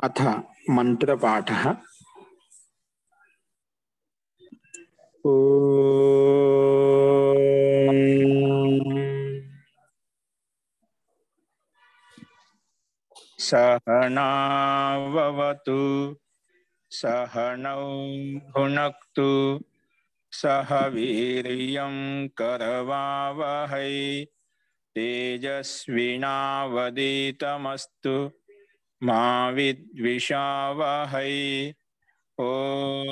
अथ मंत्रपाठः। ओम सहनाववतु सहनौ भुनक्तु सह वीर्यं करवावहै तेजस्विनावधीतमस्तु मा विद्विषावहै। ओम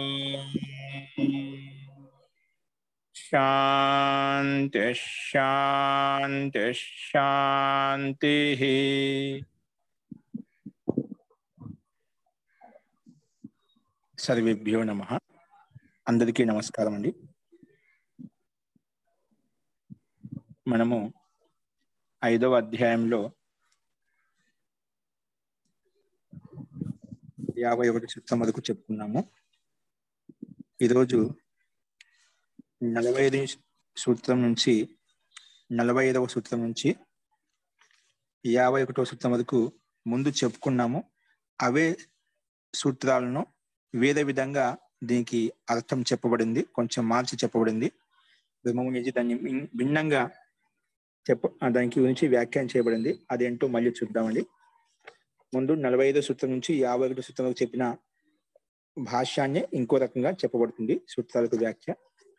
शांति शांति शांति। सर्वेभ्यो नमः। అందరికీ నమస్కారం అండి। మనము 5వ అధ్యాయంలో 51 సూత్రం వరకు చెప్పుకున్నాము। ఈరోజు 45వ సూత్రం నుంచి 45వ సూత్రం నుంచి 51వ సూత్రం వరకు ముందు చెప్పుకున్నాము। అవే సూత్రాలను వేరే విధంగా దీనికి అర్థం చెప్పబడింది, కొంచెం మార్చి చెప్పబడింది। బ్రహ్మము నుంచి దాన్ని భిన్నంగా దానికి గురించి వ్యాఖ్యానం చేయబడింది। అదేంటో మళ్ళీ చూద్దామండి। ముందు 45వ సూత్రం నుంచి 51వ సూత్రం వరకు చెప్పిన భాష్యాన్ని ఇంకో రకంగా చెప్పబడుతుంది, సూత్రాలకు వ్యాఖ్య,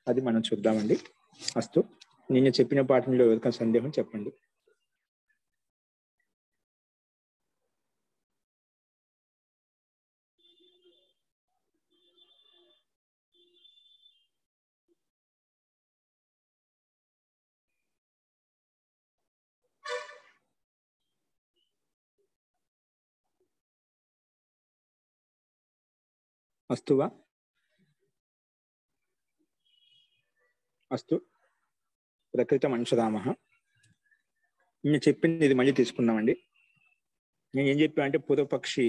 అది మనం చూద్దామండి। అస్తు, నిన్న చెప్పిన పాఠంలో ఎవరికైనా సందేహం చెప్పండి। అస్తు వా? అస్తు, ప్రకృతం అంశరామః। నేను చెప్పింది ఇది మళ్ళీ తీసుకుందామండి। నేను ఏం చెప్పా అంటే పూర్వపక్షి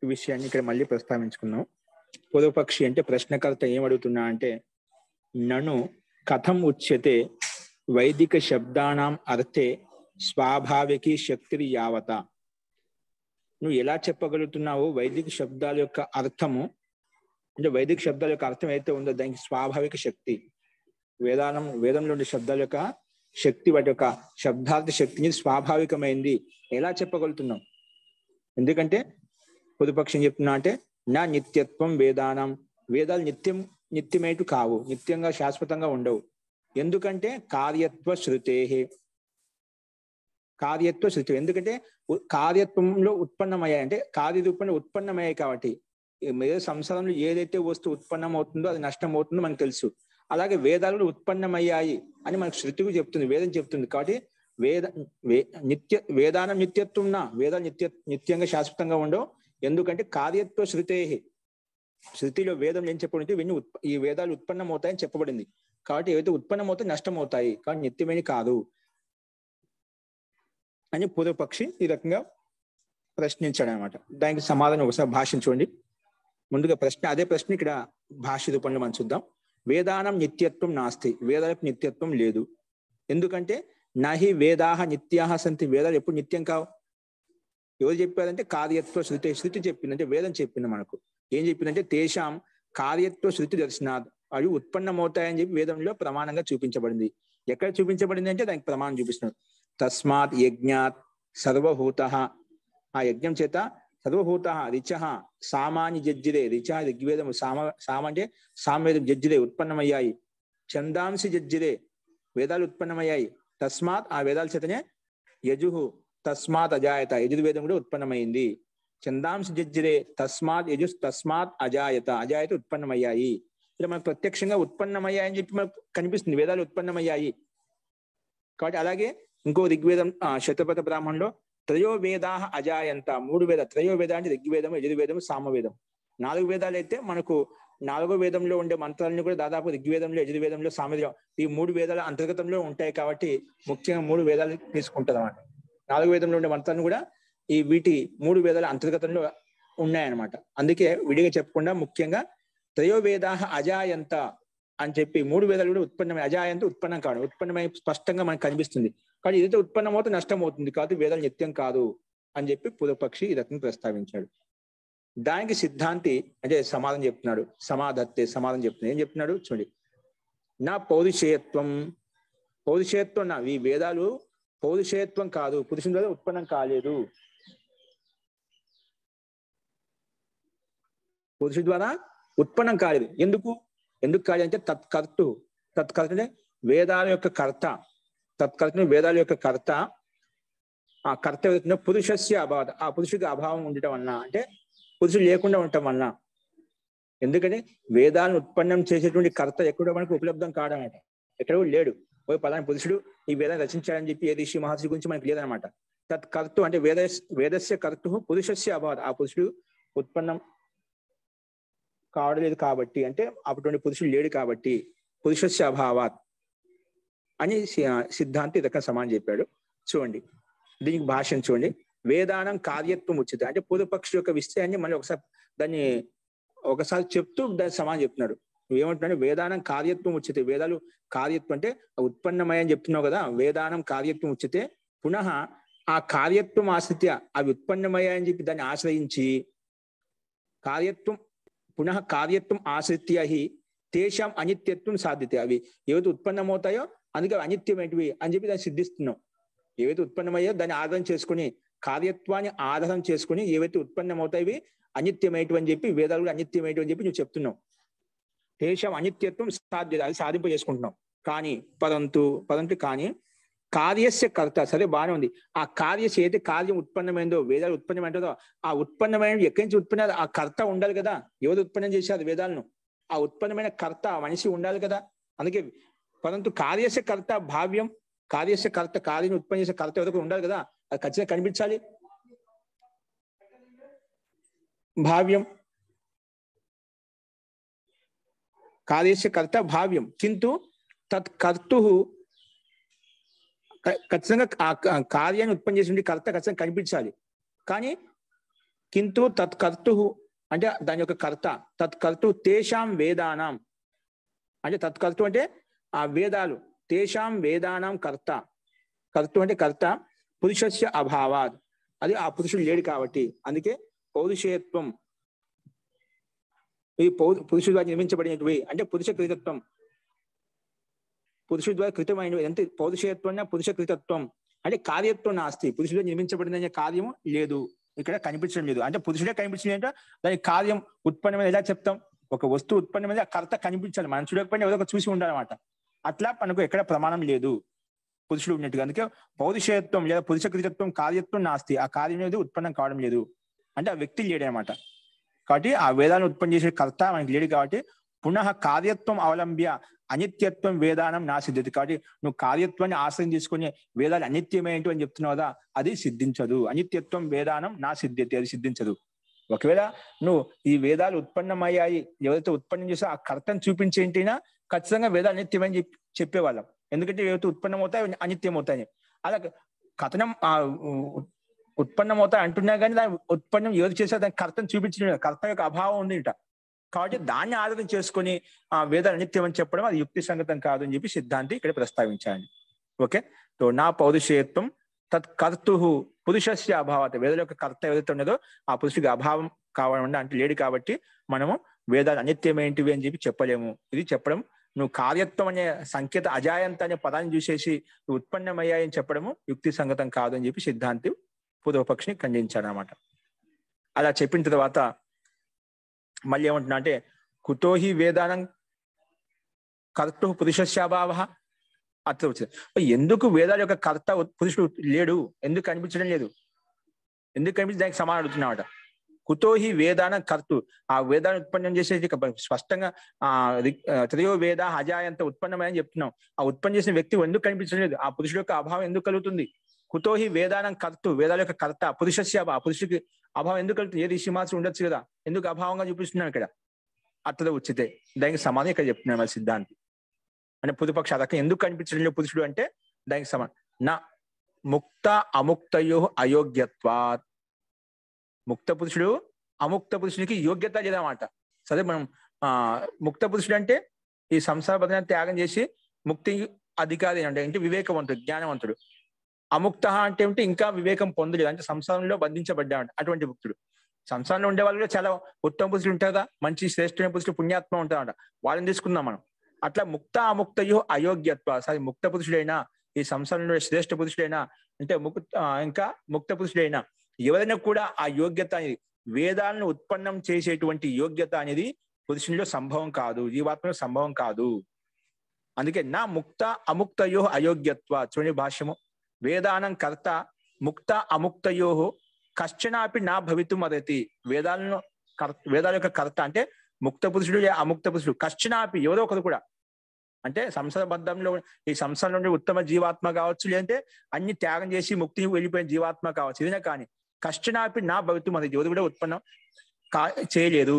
విషయాన్ని ఇక్కడ మళ్ళీ ప్రస్తావించుకున్నాం। పూర్వపక్షి అంటే ప్రశ్నకర్త ఏం అడుగుతున్నా అంటే, నను కథం ఉచ్యతే వైదిక శబ్దానాం అర్థే స్వాభావికి శక్తి యావత। నువ్వు ఎలా చెప్పగలుగుతున్నావు వైదిక శబ్దాల యొక్క అర్థము, అంటే వైదిక శబ్దాల యొక్క అర్థం అయితే ఉందో దానికి స్వాభావిక శక్తి, వేదంలో ఉండే శబ్దాల యొక్క శక్తి, వాటి యొక్క శబ్దార్థ శక్తిని స్వాభావికమైంది ఎలా చెప్పగలుగుతున్నాం? ఎందుకంటే పొదుపక్షి ఏం చెప్తున్నా అంటే, నా నిత్యత్వం వేదానం, వేదాలు నిత్యమైటు కావు, నిత్యంగా శాశ్వతంగా ఉండవు। ఎందుకంటే కార్యత్వ శృతే, ఎందుకంటే కార్యత్వంలో ఉత్పన్నమయ్యాయి, అంటే కార్యరూపంలో ఉత్పన్నమయ్యాయి కాబట్టి సంసారంలో ఏదైతే వస్తువు ఉత్పన్నం అవుతుందో అది నష్టం అవుతుందో మనకు తెలుసు। అలాగే వేదాలు ఉత్పన్నమయ్యాయి అని మనకు శృతికి చెప్తుంది, వేదం చెప్తుంది। కాబట్టి వేదానం నిత్యత్వం, వేదాలు నిత్యంగా శాశ్వతంగా ఉండవు। ఎందుకంటే కార్యత్వ శృతే, శృతిలో వేదం ఏం చెప్పబడింది, ఇవన్నీ ఈ వేదాలు ఉత్పన్నం అవుతాయని చెప్పబడింది। కాబట్టి ఏవైతే ఉత్పన్నం అవుతాయి నష్టం అవుతాయి, కానీ నిత్యమేని కాదు అని పూర్వపక్షి ఈ రకంగా ప్రశ్నించాడు అనమాట। దానికి సమాధానం ఒకసారి భాషించుకోండి। ముందుగా ప్రశ్న, అదే ప్రశ్న ఇక్కడ భాష్య రూపంలో మనం చూద్దాం। వేదానం నిత్యత్వం నాస్తి, వేదాలకు నిత్యత్వం లేదు। ఎందుకంటే నహి వేదాహ నిత్యాహ సంతి, వేదాలు ఎప్పుడు నిత్యం కావు। ఎవరు చెప్పారంటే కార్యత్వ శృతి, శృతి చెప్పింది, అంటే వేదం చెప్పింది మనకు। ఏం చెప్పిందంటే తేషాం కార్యత్వ శృతి దర్శనాత్, అవి ఉత్పన్నమవుతాయని చెప్పి వేదంలో ప్రమాణంగా చూపించబడింది। ఎక్కడ చూపించబడింది అంటే దానికి ప్రమాణం చూపిస్తున్నాడు। తస్మాత్ యజ్ఞాత్ సర్వభూత, ఆ యజ్ఞం చేత సర్వభూత రిచ సామాని జజ్జిరే, రిచ ఋగ్వేదము, సామ అంటే సామవేదం, జజ్జిరే ఉత్పన్నమయ్యాయి, ఛందాంసి జజ్జిరే వేదాలు ఉత్పన్నమయ్యాయి, తస్మాత్ ఆ వేదాల చేతనే యజుహు తస్మాత్ అజాయత, యజుర్వేదం కూడా ఉత్పన్నమైంది, ఛందాంసి జజ్జిరే తస్మాత్ యజుస్ తస్మాత్ అజాయత, అజాయత ఉత్పన్నమయ్యాయి। ఇలా మనకు ప్రత్యక్షంగా ఉత్పన్నమయ్యాయని చెప్పి మనకు కనిపిస్తుంది, వేదాలు ఉత్పన్నమయ్యాయి కాబట్టి। అలాగే ఇంకో ఋగ్వేదం శతపథ బ్రాహ్మణంలో త్రయో వేదా అజాయంత, 3 వేద, త్రయో వేద అంటే ఋగ్వేదము, యజుర్వేదము, సామవేదం, 4 వేదాలు అయితే మనకు 4వ వేదంలో ఉండే మంత్రాలను కూడా దాదాపు ఋగ్వేదంలో, యజుర్వేదంలో, సామవేదం, ఈ 3 వేదాల అంతర్గతంలో ఉంటాయి కాబట్టి ముఖ్యంగా 3 వేదాలు తీసుకుంటారు అన్నమాట। 4 వేదంలో ఉండే మంత్రాలను కూడా ఈ వీటి 3 వేదాల అంతర్గతంలో ఉన్నాయన్నమాట। అందుకే విడిగా చెప్పకుండా ముఖ్యంగా త్రయో వేదా అజాయంత అని చెప్పి మూడు వేదాలు కూడా ఉత్పన్నమై అజాయంతో ఉత్పన్నం కాదు, ఉత్పన్నమై స్పష్టంగా మనకు కనిపిస్తుంది. కానీ ఏదైతే ఉత్పన్నం అవుతే నష్టం అవుతుంది కాదు, వేదాలు నిత్యం కాదు అని చెప్పి పూర్వపక్షి ఈ రకంగా ప్రస్తావించాడు. దానికి సిద్ధాంతి అంటే సమాధానం చెప్తున్నాడు. సమాధానం చెప్తున్నాడు. ఏం చెప్తున్నాడు చూడండి. నా పౌరుషేయత్వం నా ఈ వేదాలు పౌరుషేయత్వం కాదు, పురుషుని ద్వారా ఉత్పన్నం కాలేదు. పురుషుడి ద్వారా ఉత్పన్నం కాలేదు. ఎందుకు కాలేదు అంటే తత్కర్త అంటే వేదాల యొక్క కర్త, వేదాల యొక్క కర్త. ఆ కర్త ఏదైతుందో పురుషస్య అభావ, ఆ పురుషుడికి అభావం ఉండటం వలన, అంటే పురుషుడు లేకుండా ఉండటం వలన. ఎందుకంటే వేదాలను ఉత్పన్నం చేసేటువంటి కర్త ఎక్కడో మనకు ఉపలబ్ధం కాడనమాట, ఎక్కడో లేడు. ఓ పలానా పురుషుడు ఈ వేదాన్ని రచించాడని చెప్పి ఏ ఋషి మహర్షి గురించి మనకి లేదనమాట. తత్కర్త అంటే వేదస్య కర్త పురుషస్య అభావ, ఆ పురుషుడు ఉత్పన్నం కావడలేదు కాబట్టి, అంటే అటువంటి పురుషుడు లేడు కాబట్టి పురుషస్య అభావాత్ అని సిద్ధాంతి ఇదొక సమానం చెప్పాడు. చూడండి దీనికి భాష్యం చూడండి. వేదానం కార్యత్వం ఉచిత అంటే పూర్వపక్షి యొక్క విషయాన్ని మళ్ళీ ఒకసారి చెప్తూ దాని సమానం చెప్తున్నాడు. నువ్వేమంటున్నాడు? వేదానం కార్యత్వం ఉచితే, వేదాలు కార్యత్వం అంటే ఉత్పన్నమయ అని చెప్తున్నావు కదా, వేదానం కార్యత్వం ఉచితే పునః ఆ కార్యత్వం ఆశ్రిత్య, అవి ఉత్పన్నమయ అని చెప్పి దాన్ని ఆశ్రయించి పునః కార్యత్వం ఆశ్రిత్య హి తేషాం అనిత్యత్వం సాధ్యతే. అవి ఏవైతే ఉత్పన్నమవుతాయో అందుకే అనిత్యమైనవి అని చెప్పి దాన్ని సిద్ధిస్తున్నాం. ఏవైతే ఉత్పన్నమయ్యో దాన్ని ఆధారం చేసుకుని, కార్యత్వాన్ని ఆధారం చేసుకుని ఏవైతే ఉత్పన్నమవుతాయి అనిత్యమైనవి అని చెప్పి, వేదాలు కూడా అనిత్యమైనవి అని చెప్పి నువ్వు చెప్తున్నావు. తేషాం అనిత్యత్వం సాధ్యత, అది సాధింప చేసుకుంటున్నాం. పరంతు కానీ కార్యస్య కర్త, సరే బాగానే ఉంది. ఆ కార్యస్ ఏదైతే కార్యం ఉత్పన్నమైందో, వేదాలు ఉత్పన్నమైందో, ఆ ఉత్పన్నమైన ఎక్కడి నుంచి ఉత్పన్న, ఆ కర్త ఉండాలి కదా. ఎవరు ఉత్పన్నం చేశారు వేదాలను? ఆ ఉత్పన్నమైన కర్త మనిషి ఉండాలి కదా. అందుకే పరంతు కార్యస్య కర్త భావ్యం, కార్యస్య కర్త, కార్యం ఉత్పన్న చేసే కర్త ఎవరికి ఉండాలి కదా, అది ఖచ్చితంగా కనిపించాలి. భావ్యం కార్యస్య కర్త భావ్యం కింటు తత్కర్తు, ఖచ్చితంగా కార్యాన్ని ఉత్పन्न చేసి కర్త ఖచ్చితంగా కనిపించాలి. కానీ కింటు తత్కర్తు అంటే దాని యొక్క కర్త, తత్కర్తు తేషాం వేదానాం అంటే తత్కర్తు అంటే ఆ వేదాలు, తేషాం వేదానాం కర్త అంటే కర్త పురుషస్య అభావాత్, అది ఆ పురుషుడు లేడు కాబట్టి. అందుకే పౌరుషేయత్వం, ఈ పురుషుడు ద్వారా నిర్మించబడినవి అంటే పురుష కృతత్వం, పురుషుడి ద్వారా కృతమైనవి అంటే పౌరుషేయత్వం పురుష కృతత్వం అంటే కార్యత్వం నాస్తి, పురుషుడు నిర్మించబడిన కార్యము లేదు, ఇక్కడ కనిపించడం లేదు. అంటే పురుషుడే కనిపించింది అంటే దాని కార్యం ఉత్పన్నమైన ఎలా చెప్తాం? ఒక వస్తువు ఉత్పన్నమైన ఆ కర్త కనిపించాలి, మనం చూడకపోయినా ఎవరో చూసి ఉండాలన్నమాట. అట్లా మనకు ఎక్కడ ప్రమాణం లేదు పురుషుడు ఉన్నట్టుగా. అందుకే పౌరుషేయత్వం లేదా పురుష కృతత్వం కార్యత్వం నాస్తి, ఆ కార్యం అనేది ఉత్పన్నం కావడం లేదు అంటే ఆ వ్యక్తి లేడనమాట. కాబట్టి ఆ వేదాలను ఉత్పన్నం చేసే కర్త మనకి లేడు కాబట్టి పునః కార్యత్వం అవలంబ్య అనిత్యత్వం వేదానం నా సిద్ధించదు. కాబట్టి నువ్వు కార్యత్వాన్ని ఆశ్రయం తీసుకుని వేదాలు అనిత్యమేంటి అని చెప్తున్నావు కదా, అది సిద్ధించదు. అనిత్యత్వం వేదానం నా సిద్ధ్యతి, అది సిద్ధించదు. ఒకవేళ నువ్వు ఈ వేదాలు ఉత్పన్నమయ్యాయి, ఎవరైతే ఉత్పన్నం చేసో ఆ కర్తను చూపించేంటినా ఖచ్చితంగా వేదాలు అనిత్యమని చెప్పేవాళ్ళం. ఎందుకంటే ఏవైతే ఉత్పన్నం అవుతాయి అనిత్యం అవుతాయి. అలా కథనం ఉత్పన్నం అవుతాయి అంటున్నా కానీ దాని ఉత్పన్నం ఎవరు చేశారు దాని కర్తను చూపించడం, కర్త యొక్క అభావం ఉంది ఇట. కాబట్టి దాన్ని ఆధారం చేసుకుని ఆ వేదాలు అనిత్యం అని చెప్పడం అది యుక్తి సంగతం కాదు అని చెప్పి సిద్ధాంతి ఇక్కడ ప్రస్తావించాలి. ఓకే, సో నా పౌరుషేయత్వం తత్కర్తు పురుషస్య అభావత, వేదాల యొక్క కర్త ఏదైతే ఉన్నదో ఆ పురుషుడికి అభావం కావడం అంటే లేడు కాబట్టి మనము వేదాలు అనిత్యమేంటివి అని చెప్పి చెప్పలేము. ఇది చెప్పడం నువ్వు కార్యత్వం అనే సంకేత అజాయంత అనే పదాన్ని చూసేసి ఉత్పన్నమయ్యాయని చెప్పడము యుక్తి సంగతం కాదు అని చెప్పి సిద్ధాంతి పూర్వపక్షిని ఖండించాడు అనమాట. అలా చెప్పిన తర్వాత మళ్ళీ ఏమంటున్నా అంటే కుతోహి వేదానం కర్త పురుషస్యాభావ, అట్లా వచ్చింది. ఎందుకు వేదాల యొక్క కర్త పురుషుడు లేడు, ఎందుకు కనిపించడం లేదు, ఎందుకు కనిపించి దానికి సమానం అడుగుతున్నామట. కుతోహి వేదానం కర్తు, ఆ వేదాన్ని ఉత్పన్నం చేసేది స్పష్టంగా త్రయో వేద అజాయంత ఉత్పన్నమని చెప్తున్నాం. ఆ ఉత్పన్నం చేసిన వ్యక్తి ఎందుకు కనిపించడం లేదు, ఆ పురుషుడు యొక్క అభావం ఎందుకు కలుగుతుంది? కుతోహి వేదానం కర్తు, వేదాల యొక్క కర్త పురుషస్య అభావ, పురుషుడికి అభావం ఎందుకు కలుగుతుంది? ఏది ఋషిమాసి ఉండొచ్చు కదా, ఎందుకు అభావంగా చూపిస్తున్నాను ఇక్కడ? అట్లా ఉచితే, దానికి సమానం ఇక్కడ చెప్తున్నాను మరి సిద్ధాంతి. అంటే పురుపక్ష అదక ఎందుకు కనిపించడం లేదు పురుషుడు అంటే దానికి సమానం. నా ముక్త అముక్తయో అయోగ్యత్వాత్, ముక్త పురుషుడు అముక్త పురుషునికి యోగ్యత లేదన్నమాట. సరే మనం ముక్త పురుషుడు అంటే ఈ సంసార బంధనాన్ని త్యాగం చేసి ముక్తి అధికారి అంటే వివేకవంతుడు, జ్ఞానవంతుడు. అముక్త అంటే ఏమిటి? ఇంకా వివేకం పొందలేదు, అంటే సంసారంలో బంధించబడ్డాడు అటువంటి ముక్తుడు. సంసారంలో ఉండే వాళ్ళు కూడా చాలా ఉత్తమ పురుషులు ఉంటారు కదా, మంచి శ్రేష్ఠమైన పురుషులు, పుణ్యాత్మ ఉంటారంట, వాళ్ళని తీసుకుందాం మనం. అట్లా ముక్త అముక్తయో అయోగ్యత్వ, సరే ముక్త పురుషుడైనా, ఈ సంసారంలో శ్రేష్ఠ పురుషుడైనా, అంటే ఇంకా ముక్త పురుషుడైనా ఎవరైనా కూడా ఆ యోగ్యత అనేది, వేదాలను ఉత్పన్నం చేసేటువంటి యోగ్యత అనేది పురుషునిలో సంభవం కాదు, జీవాత్మలో సంభవం కాదు. అందుకే నా ముక్త అముక్తయో అయోగ్యత్వ. చూడండి భాష్యము, వేదానం కర్త ముక్త అముక్తయో కశ్చనాపి నా భవితుం అర్హతి. వేదాల యొక్క కర్త అంటే ముక్త పురుషుడు, అముక్త పురుషుడు, కశ్చనాపి ఎవరో ఒకరు కూడా, అంటే సంసార బద్ధంలో ఈ సంసారంలో ఉండే ఉత్తమ జీవాత్మ కావచ్చు, లేదంటే అన్ని త్యాగం చేసి ముక్తి వెళ్ళిపోయిన జీవాత్మ కావచ్చు, ఏదైనా కానీ కశ్చనాపి నా భవితుం అర్హతి, ఎవరు కూడా ఉత్పన్నం చేయలేదు.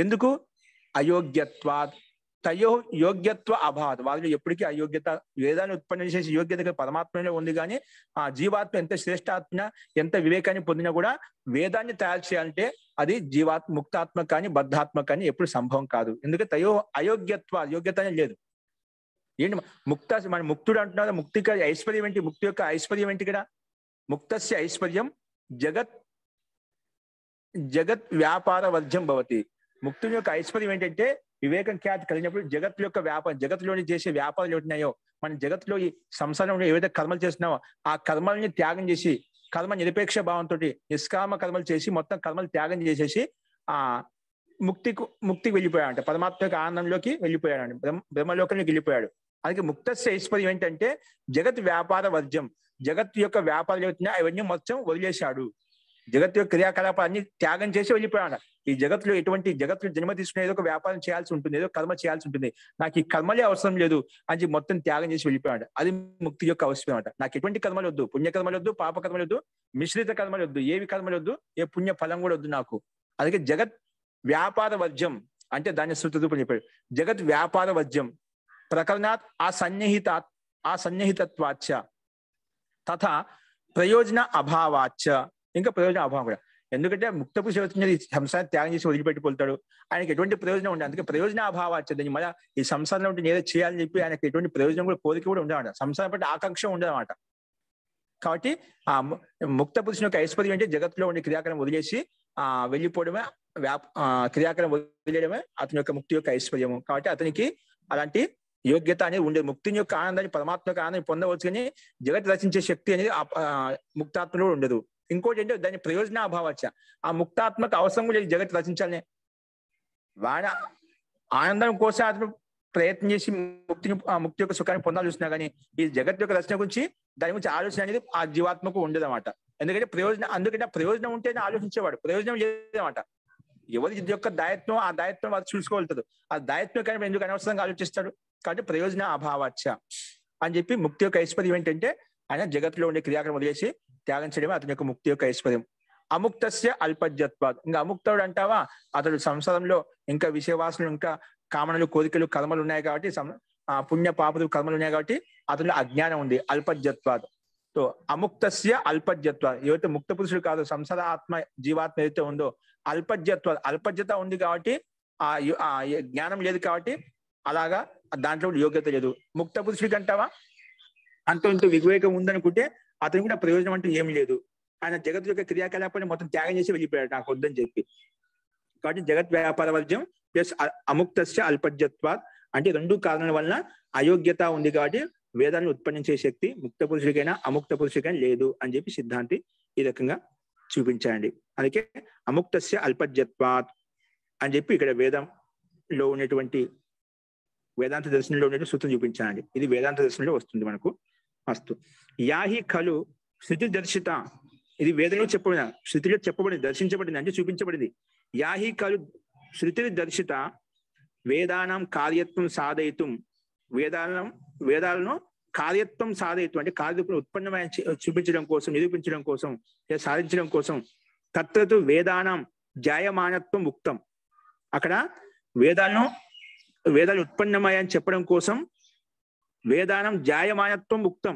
ఎందుకు? అయోగ్యత్వా తయో యోగ్యత్వ అభాత్. వాళ్ళు ఎప్పటికీ అయోగ్యత, వేదాన్ని ఉత్పన్నం చేసే యోగ్యత పరమాత్మలో ఉంది, కానీ ఆ జీవాత్మ ఎంత శ్రేష్టాత్మ, ఎంత వివేకాన్ని పొందినా కూడా వేదాన్ని తయారు చేయాలంటే అది జీవాత్మ, ముక్తాత్మ కానీ బద్ధాత్మ కానీ ఎప్పుడు సంభవం కాదు. ఎందుకంటే తయో అయోగ్యత్వ, యోగ్యత లేదు. ఏంటి మన ముక్తుడు అంటున్నారు, ముక్తికి ఐశ్వర్యం ఏంటి? ముక్తి యొక్క ఐశ్వర్యం ఏంటి? ఇక్కడ ముక్తస్య ఐశ్వర్యం జగత్ వ్యాపార వర్జం భవతి. ముక్తుని యొక్క ఐశ్వర్యం ఏంటంటే వివేకం ఖ్యాతి కలిగినప్పుడు జగత్తు యొక్క వ్యాపారం, జగత్తులోని చేసే వ్యాపారాలు ఏమిటినాయో, మన జగత్తులో ఈ సంసారంలో ఏవైతే కర్మలు చేస్తున్నావో ఆ కర్మల్ని త్యాగం చేసి, కర్మ నిరపేక్ష భావంతో నిష్కామ కర్మలు చేసి మొత్తం కర్మలు త్యాగం చేసేసి ఆ ముక్తికి వెళ్ళిపోయాడు, పరమాత్మ యొక్క ఆనందంలోకి వెళ్ళిపోయాడు, బ్రహ్మలోకంలోకి వెళ్ళిపోయాడు. అందుకే ముక్తస్య ఐశ్వర్యం ఏంటంటే జగత్ వ్యాపార వర్జం. జగత్తు యొక్క వ్యాపారాలు ఏవైతున్నాయో అవన్నీ మొత్తం వదిలేశాడు, జగత్తు యొక్క క్రియాకలాపాలన్నీ త్యాగం చేసి వెళ్ళిపోయాడు. ఈ జగత్తులో జగత్తులో జన్మ తీసుకునే ఏదో ఒక వ్యాపారం చేయాల్సి ఉంటుంది, ఏదో కర్మ చేయాల్సి ఉంటుంది, నాకు ఈ కర్మలే అవసరం లేదు అని మొత్తం త్యాగం చేసి వెళ్ళిపోయాడు. అది ముక్తి యొక్క అవసరం అనమాట. నాకు ఎటువంటి కర్మలు వద్దు, పుణ్యకర్మలు వద్దు, పాప కర్మలు వద్దు, మిశ్రిత కర్మలు వద్దు, ఏవి కర్మలు వద్దు, ఏ పుణ్య ఫలం కూడా వద్దు నాకు. అందుకే జగత్ వ్యాపార వర్జం అంటే దాన్ని శృతి రూపం చెప్పాడు. జగత్ వ్యాపార వర్జం ప్రకరణాత్ ఆ సన్నిహితత్వాచ్చ తథా ప్రయోజన అభావాచ్చ. ఇంకా ప్రయోజన అభావం కూడా. ఎందుకంటే ముక్త పురుషుడు సంసారాన్ని త్యాగం చేసి వదిలిపెట్టిపోతాడు, ఆయనకి ఎటువంటి ప్రయోజనం ఉండదు. అందుకే ప్రయోజన అభావాచ్చ. మళ్ళీ ఈ సంసారంలో ఉంటే ఏదో చేయాలని చెప్పి ఆయనకి ఎటువంటి ప్రయోజనం కూడా, కోరిక కూడా ఉండదన్నమాట, సంసారం పట్ల ఆకాంక్ష ఉండదన్నమాట. కాబట్టి ఆ ముక్త పురుషుని యొక్క ఐశ్వర్యం అంటే జగత్తులో ఉండే క్రియాకరం వదిలేసి వెళ్ళిపోవడమే, క్రియాకరం వదిలేయడమే అతని యొక్క ముక్తి యొక్క ఐశ్వర్యము. కాబట్టి అతనికి అలాంటి యోగ్యత అనేది ఉండేది. ముక్తిని యొక్క ఆనందాన్ని, పరమాత్మ యొక్క ఆనందాన్ని పొందవచ్చు, కానీ జగత్ రచించే శక్తి అనేది ముక్తాత్మలో ఉండదు. ఇంకోటి ఏంటంటే దాని ప్రయోజన అభావచ్చ. ఆ ముక్తాత్మక అవసరం లేదు జగత్ రచించాలని, వాడ ఆనందం కోసం అతను ప్రయత్నం చేసి ముక్తి యొక్క సుఖాన్ని పొందాలి చూసినా, కానీ ఈ జగత్ యొక్క రచన గురించి దాని గురించి ఆలోచన అనేది ఆ జీవాత్మకు ఉండదు అనమాట. ఎందుకంటే అందుకంటే ప్రయోజనం ఉంటేనే ఆలోచించేవాడు, ప్రయోజనం లేదన్నమాట. ఎవరి యొక్క దాయత్వం ఆ దాయత్వం అది చూసుకోగలుగుతాడు, ఆ దాయత్వం కానీ ఎందుకు అనవసరంగా ఆలోచిస్తాడు. కాబట్టి ప్రయోజన అభావచ్చ అని చెప్పి ముక్తి యొక్క ఐశ్వర్యం ఏంటంటే ఆయన జగత్తులో ఉండే క్రియాకరం వదిలేసి త్యాగం చేయడమే అతని యొక్క ముక్తి యొక్క ఐశ్వర్యం. అముక్తస్య అల్పజ్ఞత్వాత్. ఇంకా అముక్తుడు అంటావా, అతడు సంసారంలో ఇంకా విషయవాసనలు, ఇంకా కామనలు, కోరికలు, కర్మలు ఉన్నాయి కాబట్టి, పుణ్య పాపలు కర్మలు ఉన్నాయి కాబట్టి అతనిలో అజ్ఞానం ఉంది, అల్పజ్ఞత్వాత్. సో అముక్తస్య అల్పజ్ఞత్వాత్. ఎవరైతే ముక్త పురుషుడు కాదు, సంసార ఆత్మ జీవాత్మ ఏదైతే ఉందో అల్పజ్ఞత ఉంది కాబట్టి ఆ జ్ఞానం లేదు కాబట్టి అలాగా దాంట్లో యోగ్యత లేదు. ముక్త పురుషుడికి అంటావా అంత ఇంత వివేకం ఉందనుకుంటే అతనికి కూడా ప్రయోజనం అంటూ ఏం లేదు. ఆయన జగత్ యొక్క క్రియాకలాపాన్ని మొత్తం త్యాగం చేసి వెళ్ళిపోయాడు నాకు వద్దని చెప్పి. కాబట్టి జగత్ వ్యాపార వర్జ్యం ప్లస్ అముక్తస్య అల్పజ్ఞత్వాత్ అంటే రెండు కారణాల వలన అయోగ్యత ఉంది కాబట్టి వేదాన్ని ఉత్పన్నించే శక్తి ముక్త పురుషుడికైనా అముక్త పురుషుడికైనా లేదు అని చెప్పి సిద్ధాంతి ఈ రకంగా చూపించాయండి. అందుకే అముక్తస్య అల్పజ్ఞత్వాత్ అని చెప్పి ఇక్కడ వేదంలో ఉన్నటువంటి వేదాంత దర్శనంలో ఉన్నటువంటి సూత్రం చూపించానండి. ఇది వేదాంత దర్శనంలో వస్తుంది మనకు. అస్తు యాహి ఖలు శృతి దర్శిత. ఇది వేదంలో చెప్పబడిన, శృతిలో చెప్పబడింది, దర్శించబడింది అంటే చూపించబడింది. యాహి ఖలు శృతి దర్శిత వేదానం కార్యత్వం సాధయితుం. వేదాలను కార్యత్వం సాధయిత్వం అంటే కార్యత్వం ఉత్పన్నమైన చూపించడం కోసం, నిరూపించడం కోసం, సాధించడం కోసం తత్రతు వేదానం జాయమానత్వం ఉక్తం. అక్కడ వేదాలు ఉత్పన్నమయ్యని చెప్పడం కోసం వేదానం జాయమానత్వం ఉక్తం.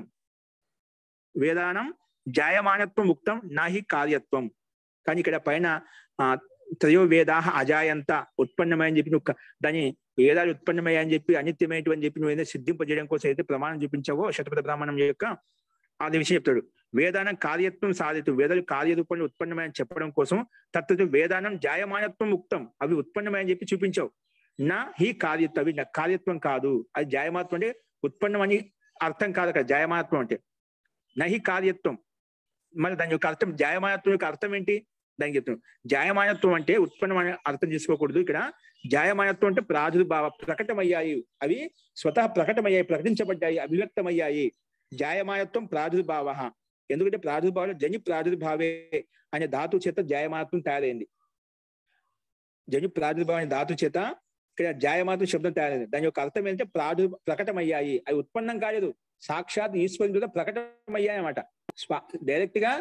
వేదానం జాయమానత్వం ఉక్తం నాహి కార్యత్వం. కానీ ఇక్కడ పైన త్రయో వేదాహ అజాయంత ఉత్పన్నమని చెప్పి నువ్వు దాని వేదాలు ఉత్పన్నమయ్యాయని చెప్పి అనిత్యమైనవి అని చెప్పి నువ్వు ఏదైనా సిద్ధింపజేయడం కోసం అయితే ప్రమాణం చూపించావో శతపథ బ్రాహ్మణం యొక్క అదే విషయం చెప్తాడు. వేదానం కార్యత్వం సాధితు, వేదాలు కార్యరూపంలో ఉత్పన్నమని చెప్పడం కోసం తత్వ వేదానం జాయమానత్వం ఉక్తం, అవి ఉత్పన్నమని చెప్పి చూపించావు. నా హీ కార్యత్వం, అవి కార్యత్వం కాదు, అది జాయమాత్వం అంటే ఉత్పన్నం అని అర్థం కాదు అక్కడ జాయమానత్వం అంటే. నహి కార్యత్వం, మరి దాని యొక్క అర్థం జాయమానత్వం యొక్క అర్థం ఏంటి దానికి చెప్తున్నాం. జాయమానత్వం అంటే ఉత్పన్నం అని అర్థం చేసుకోకూడదు. ఇక్కడ జాయమానత్వం అంటే ప్రాదుర్భావ, ప్రకటమయ్యాయి, అవి స్వతహ ప్రకటమయ్యాయి, ప్రకటించబడ్డాయి, అభివ్యక్తమయ్యాయి. జాయమానత్వం ప్రాదుర్భావ, ఎందుకంటే ప్రాదుర్భావంలో జని ప్రాదుర్భావే అనే ధాతు చేత జాయమానత్వం తయారైంది. జని ప్రాదుర్భావం అనే ధాతు చేత ఇక్కడ జాయమానత్వం శబ్దం తయారైంది. దాని యొక్క అర్థం ఏంటంటే ప్రకటమయ్యాయి, అవి ఉత్పన్నం కాలేదు, సాక్షాత్ ఈశ్వరుని ద్వారా ప్రకటమయ్యాయి అన్నమాట. డైరెక్ట్ గా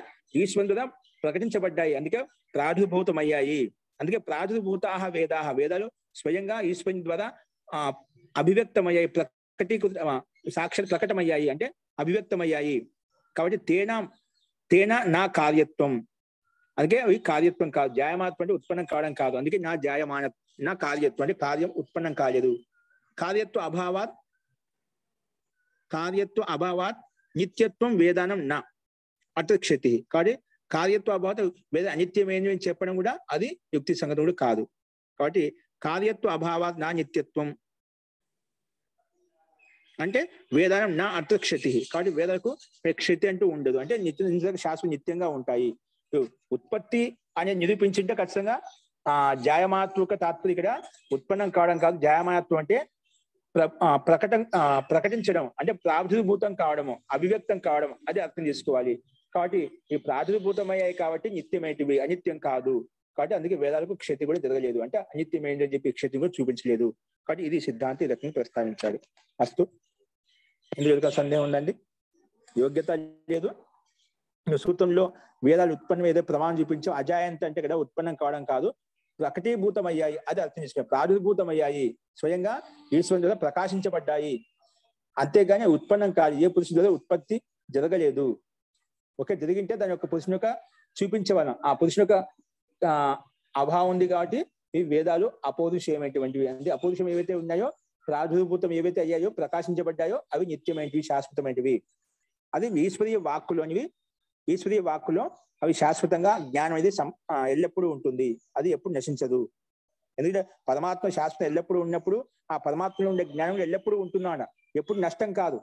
ఈశ్వరుని ద్వారా ప్రకటించబడ్డాయి, అందుకే ప్రాదుర్భూతమయ్యాయి. అందుకే ప్రాదుర్భూతాహ వేదాహ, వేదాలు స్వయంగా ఈశ్వరుని ద్వారా అభివ్యక్తమయ్యాయి, సాక్షాత్ ప్రకటమయ్యాయి అంటే అభివ్యక్తమయ్యాయి. కాబట్టి తేన నా కార్యత్వం, అందుకే అవి కార్యత్వం కాదు. జాయమాత్వం అంటే ఉత్పన్నం కావడం కాదు, అందుకే నా జాయమాన నా కార్యత్వం అంటే కార్యం ఉత్పన్నం కాలేదు. కార్యత్వ అభావాత్ నిత్యత్వం వేదానం నా అర్థక్షతి. కాబట్టి కార్యత్వ అభావాత్ వేద అనిత్యమైనవి అని చెప్పడం కూడా అది యుక్తి సంగతం కూడా కాదు. కాబట్టి కార్యత్వ అభావాత్ నా నిత్యత్వం అంటే వేదానం నా అర్థక్షతి. కాబట్టి వేదాలకు క్షతి అంటూ ఉండదు, అంటే నిత్య శాశ్వత నిత్యంగా ఉంటాయి. ఉత్పత్తి అనేది నిరూపించింటే ఖచ్చితంగా జాయమాత్మక తాత్పర్యం ఇక్కడ ఉత్పన్నం కావడం కాదు. జాయమాత్వం అంటే ప్రకటించడం అంటే ప్రాదుర్భూతం కావడము, అభివ్యక్తం కావడం, అది అర్థం చేసుకోవాలి. కాబట్టి ఈ ప్రాదుర్భూతమయ్యాయి కాబట్టి నిత్యమైనవి, అనిత్యం కాదు. కాబట్టి అందుకే వేదాలకు క్షతి కూడా జరగలేదు, అంటే అనిత్యమైనది అని చెప్పి క్షతి కూడా చూపించలేదు. కాబట్టి ఇది సిద్ధాంతి ఈ రకంగా ప్రస్తావించాడు. అస్తు, ఇందులో సందేహం ఉందండి? యోగ్యత లేదు. సూత్రంలో వేదాలు ఉత్పన్నం ఏదో ప్రమాణం చూపించావు, అజాయంత అంటే ఇక్కడ ఉత్పన్నం కావడం కాదు, ప్రకటీభూతమయ్యాయి, అది అర్థం చేసుకోవాలి. ప్రాదుర్భూతమయ్యాయి, స్వయంగా ఈశ్వరుని ద్వారా ప్రకాశించబడ్డాయి, అంతేగాని ఉత్పన్నం కాదు. ఏ పురుషుని ద్వారా ఉత్పత్తి జరగలేదు. ఓకే, జరిగింటే దాని యొక్క పురుషుని యొక్క చూపించవలం, ఆ పురుషుని యొక్క అభావం ఉంది. కాబట్టి ఈ వేదాలు అపౌరుషమైనటువంటివి, అంటే అపౌరుషం ఏవైతే ఉన్నాయో, ప్రాదుర్భూతం ఏవైతే అయ్యాయో, ప్రకాశించబడ్డాయో అవి నిత్యమైనవి, శాశ్వతమైనవి. అది ఈశ్వరీయ వాక్కులు అనేవి, ఈశ్వరీయ వాక్కులో అవి శాశ్వతంగా జ్ఞానం అనేది ఎల్లప్పుడూ ఉంటుంది, అది ఎప్పుడు నశించదు. ఎందుకంటే పరమాత్మ శాశ్వతం ఎల్లప్పుడూ ఉన్నప్పుడు ఆ పరమాత్మలో ఉండే జ్ఞానం ఎల్లప్పుడూ ఉంటున్నాడు, ఎప్పుడు నష్టం కాదు.